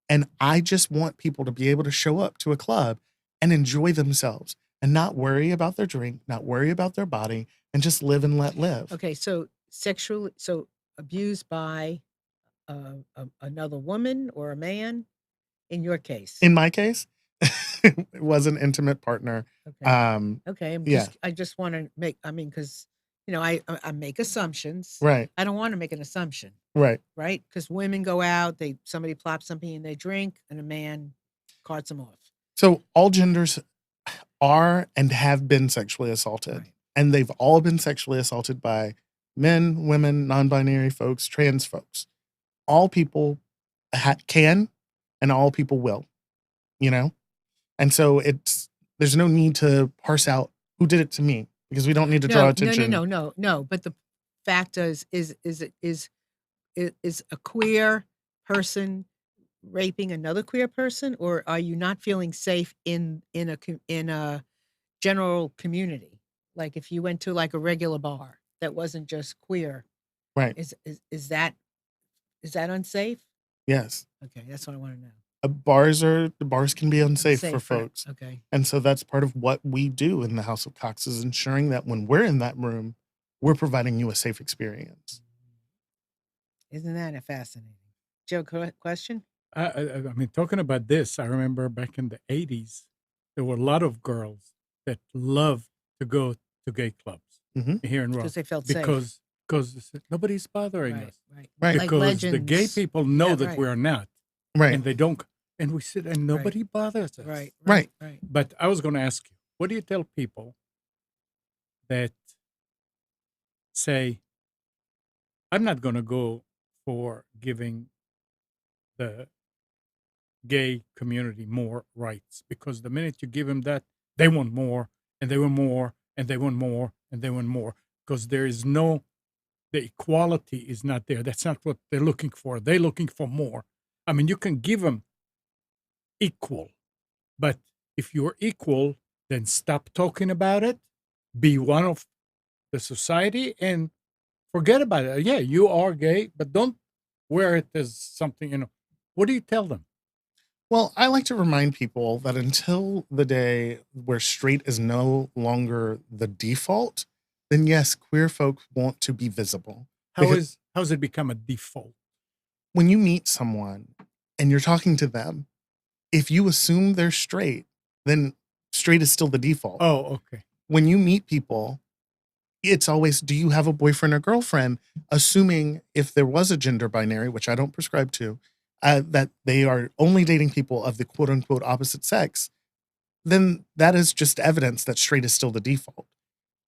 And I just want people to be able to show up to a club and enjoy themselves and not worry about their drink, not worry about their body, and just live and let live. Okay, so abused by another woman or a man in your case. In my case, it was an intimate partner. Okay. Okay. Yeah. I just want to make, I mean, because, I make assumptions. Right. I don't want to make an assumption, Right. right? Because women go out, somebody plops something in their drink, and a man carts them off. So all genders are and have been sexually assaulted. Right. And they've all been sexually assaulted by men, women, non-binary folks, trans folks. All people can, and all people will, And so there's no need to parse out who did it to me, because we don't need to draw attention. No. But the fact is a queer person raping another queer person, or are you not feeling safe in a general community? Like if you went to like a regular bar that wasn't just queer, Right. Is that unsafe? Yes. Okay, that's what I want to know. The bars can be unsafe for Right. folks. Okay. And so that's part of what we do in the House of Coxx, is ensuring that when we're in that room, we're providing you a safe experience. Isn't that fascinating? Joe, question? I mean, talking about this, I remember back in the 80s, there were a lot of girls that loved to go to gay clubs here in Rome. Because they felt safe. Because they said, nobody's bothering us. Right. Like Because the gay legends. people know Yeah, that right. we're not. Right. And they don't. And we said, and nobody bothers us. Right. But I was going to ask you, what do you tell people that say, I'm not going to go for giving the gay community more rights, because the minute you give them that, they want more, and they want more, and they want more, and they want more, because the equality is not there. That's not what they're looking for. They're looking for more. I mean, you can give them equal, but if you're equal, then stop talking about it, be one of the society, and forget about it. Yeah, you are gay, but don't wear it as something, What do you tell them? Well, I like to remind people that until the day where straight is no longer the default, then yes, queer folk want to be visible. How's it become a default? When you meet someone and you're talking to them, if you assume they're straight, then straight is still the default. Oh, okay. When you meet people, it's always, do you have a boyfriend or girlfriend? Assuming if there was a gender binary, which I don't prescribe to, that they are only dating people of the quote unquote opposite sex, then that is just evidence that straight is still the default.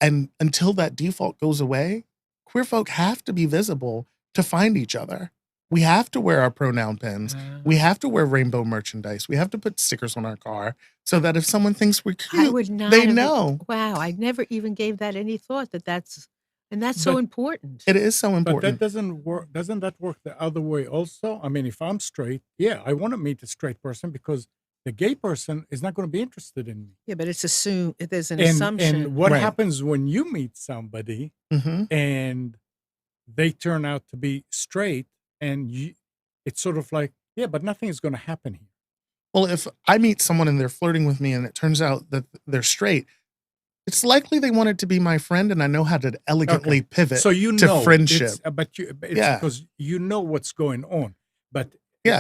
And until that default goes away, queer folk have to be visible to find each other. We have to wear our pronoun pins. We have to wear rainbow merchandise. We have to put stickers on our car so that if someone thinks we're cute, they know. Wow, I never even gave that any thought. And that's so important. It is so important. But that doesn't work. Doesn't that work the other way also? I mean, if I'm straight, yeah, I want to meet a straight person, because the gay person is not going to be interested in me. Yeah, but it's assumed. There's an assumption. And what happens when you meet somebody and they turn out to be straight, and it's sort of like, yeah, but nothing is going to happen here. Well, if I meet someone and they're flirting with me and it turns out that they're straight, it's likely they wanted to be my friend, and I know how to elegantly pivot to friendship. It's because you know what's going on. But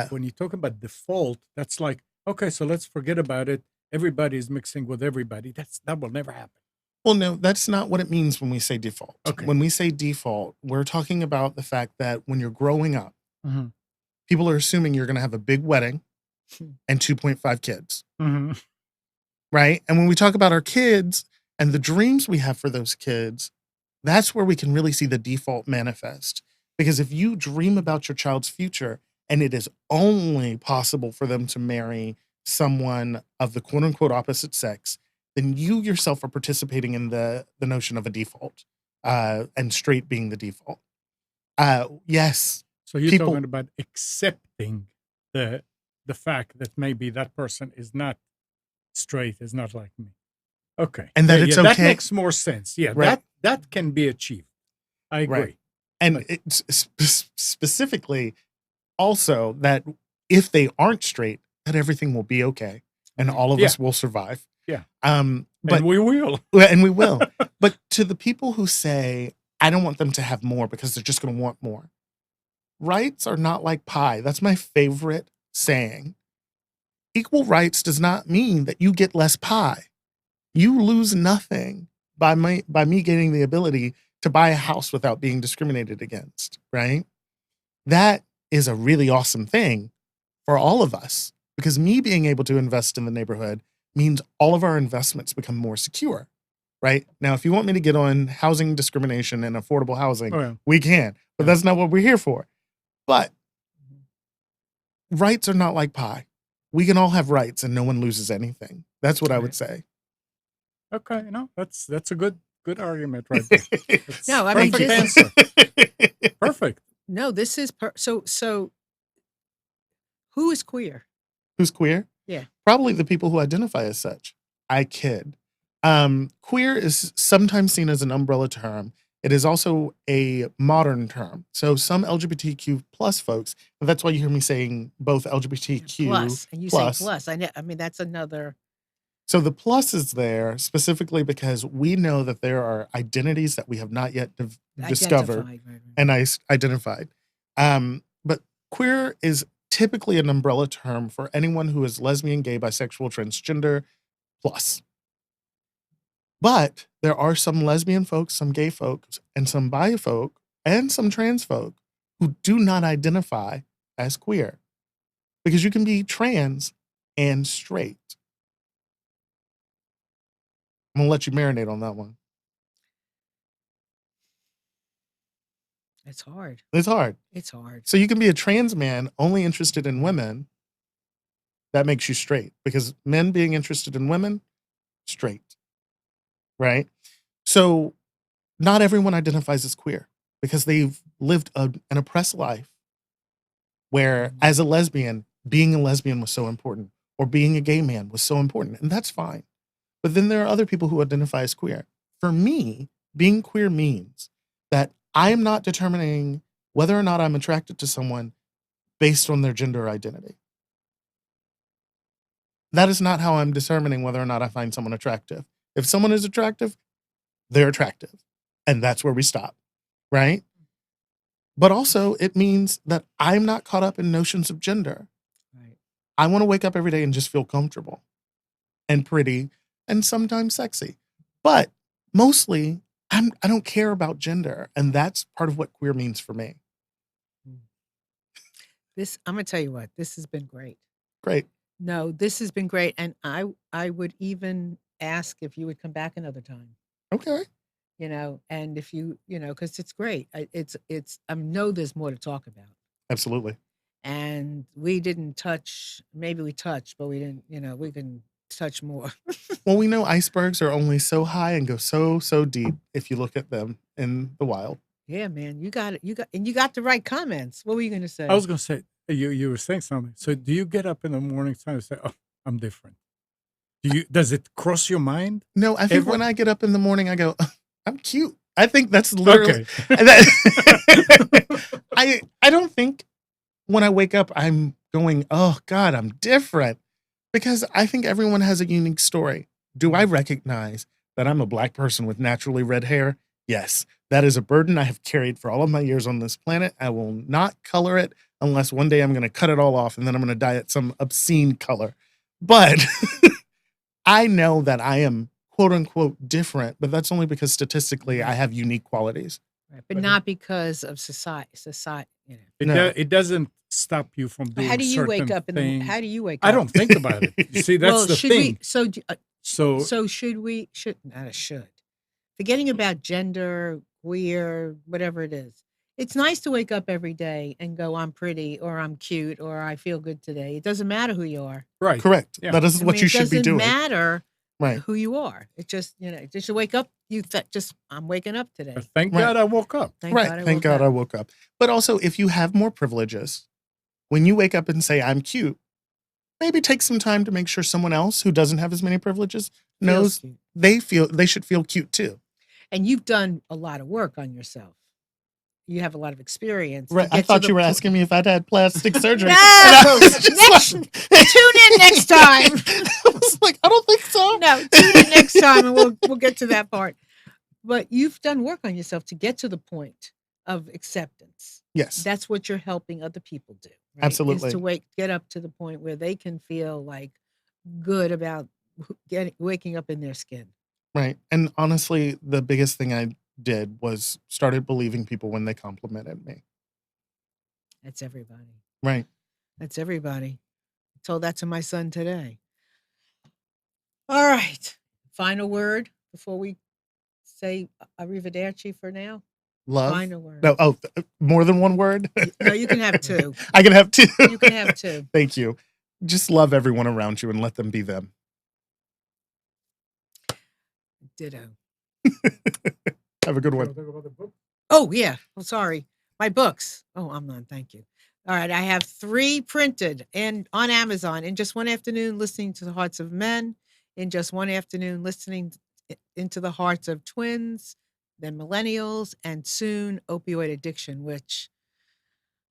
when you talk about default, that's like, okay, so let's forget about it. Everybody's mixing with everybody. That will never happen. Well, no, that's not what it means when we say default. Okay. When we say default, we're talking about the fact that when you're growing up, people are assuming you're going to have a big wedding and 2.5 kids. Right? And when we talk about our kids and the dreams we have for those kids, that's where we can really see the default manifest. Because if you dream about your child's future and it is only possible for them to marry someone of the quote unquote opposite sex, then you yourself are participating in the notion of a default, and straight being the default. Yes. So you're talking about accepting the fact that maybe that person is not straight, is not like me. Okay. And that it's okay. That makes more sense. Yeah, that can be achieved. I agree. Right. And Right. it's specifically also that if they aren't straight, that everything will be okay and Right. all of Yeah. us will survive. Yeah. But And we will. and we will. But to the people who say, I don't want them to have more because they're just going to want more. Rights are not like pie. That's my favorite saying. Equal rights does not mean that you get less pie. You lose nothing by me getting the ability to buy a house without being discriminated against, right? That is a really awesome thing for all of us because me being able to invest in the neighborhood means all of our investments become more secure, right? Now, if you want me to get on housing discrimination and affordable housing, Oh, yeah. we can, but Yeah. that's not what we're here for. But rights are not like pie. We can all have rights and no one loses anything. That's what I would Right. say. Okay, that's a good argument right there. It's No, I mean, perfect this- answer. Perfect. No, this is so who is queer? Who's queer? Yeah. Probably the people who identify as such. I kid. Queer is sometimes seen as an umbrella term. It is also a modern term. So some LGBTQ plus folks, and that's why you hear me saying both LGBTQ Plus, and you plus. say plus. I mean, that's another. So the plus is there specifically because we know that there are identities that we have not yet discovered Identified, right. and identified. But queer is typically an umbrella term for anyone who is lesbian, gay, bisexual, transgender, plus. But there are some lesbian folks, some gay folks, and some bi folk, and some trans folk who do not identify as queer. Because you can be trans and straight. I'm gonna let you marinate on that one. It's hard. It's hard. It's hard. So you can be a trans man only interested in women. That makes you straight because men being interested in women, straight. Right? So not everyone identifies as queer because they've lived an oppressed life where as a lesbian, being a lesbian was so important or being a gay man was so important. And that's fine. But then there are other people who identify as queer. For me, being queer means that I am not determining whether or not I'm attracted to someone based on their gender identity. That is not how I'm determining whether or not I find someone attractive. If someone is attractive, they're attractive. And that's where we stop, right? But also, it means that I'm not caught up in notions of gender. Right. I want to wake up every day and just feel comfortable and pretty and sometimes sexy. But mostly, I don't care about gender. And that's part of what queer means for me. I'm gonna tell you what, this has been great. Great. No, this has been great. And I would even ask if you would come back another time. Okay. And if because it's great. I know there's more to talk about. Absolutely. And we didn't touch, maybe we touched, but we didn't, we can touch more. Well, we know icebergs are only so high and go so deep if you look at them in the wild. Yeah, man, you got it. You got the right comments. What were you going to say? I was gonna say you were saying something. So do you get up in the morning time and say, "Oh, I'm different"? Does it cross your mind? No, I think Ever? when I get up in the morning, I go, I'm cute. I think that's literally. Okay. I don't think when I wake up, I'm going, oh God, I'm different. Because I think everyone has a unique story. Do I recognize that I'm a Black person with naturally red hair? Yes. That is a burden I have carried for all of my years on this planet. I will not color it unless one day I'm going to cut it all off and then I'm going to dye it some obscene color. But I know that I am quote unquote different, but that's only because statistically I have unique qualities. Right, but not because of society. It doesn't stop you from But doing. how do you wake certain up things. how do you wake up? I don't think about it. You see, that's well, the should thing. so should we should forgetting about gender, queer, whatever it is. It's nice to wake up every day and go, I'm pretty or I'm cute or I feel good today. It doesn't matter who you are. Right. Correct. Yeah. That is what you should be doing. It doesn't matter Right. who you are. It just, just you wake up, I'm waking up today. But thank Right. God I woke up. Thank Right. God Thank God I woke up. But also, if you have more privileges, when you wake up and say, I'm cute, maybe take some time to make sure someone else who doesn't have as many privileges knows Feels cute. they should feel cute too. And you've done a lot of work on yourself. you have a lot of experience. to Right. I get to thought the you were po- asking me if I'd had plastic surgery. No! And I was just Tune in next time. I was like, I don't think so. No, tune in next time, and we'll get to that part. But you've done work on yourself to get to the point of acceptance. Yes, That's what you're helping other people do. Right? absolutely. Is to get up to the point where they can feel like good about waking up in their skin. Right. And honestly, the biggest thing I did was started believing people when they complimented me. That's everybody. Right. That's everybody. I told that to my son today. All right. Final word before we say arrivederci for now. Love. Final word. No, more than one word. No, you can have two. I can have two. You can have two. Thank you. Just love everyone around you and let them be them. Ditto. Have a good one. Talk about the book. Oh, yeah. Oh, sorry. My books. Oh, I'm none. Thank you. All right. I have 3 printed and on Amazon in just one afternoon, listening to the hearts of men, in just one afternoon, listening into the hearts of twins, then millennials, and soon opioid addiction, which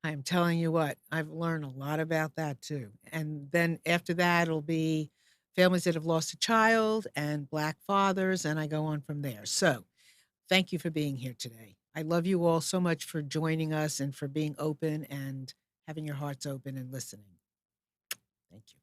I am telling you what, I've learned a lot about that too. And then after that, it'll be families that have lost a child and Black fathers, and I go on from there. So thank you for being here today. I love you all so much for joining us and for being open and having your hearts open and listening. Thank you.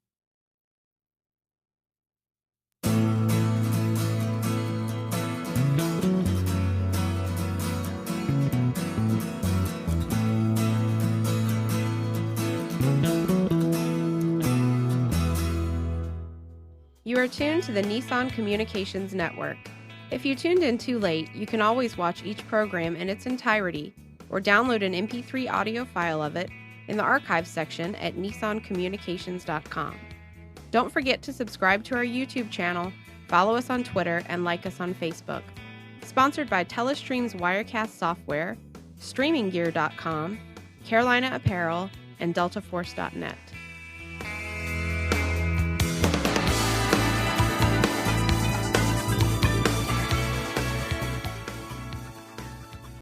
You are tuned to the Nissan Communications Network. If you tuned in too late, you can always watch each program in its entirety or download an MP3 audio file of it in the archives section at nissancommunications.com. Don't forget to subscribe to our YouTube channel, follow us on Twitter, and like us on Facebook. Sponsored by Telestream's Wirecast software, StreamingGear.com, Carolina Apparel, and DeltaForce.net.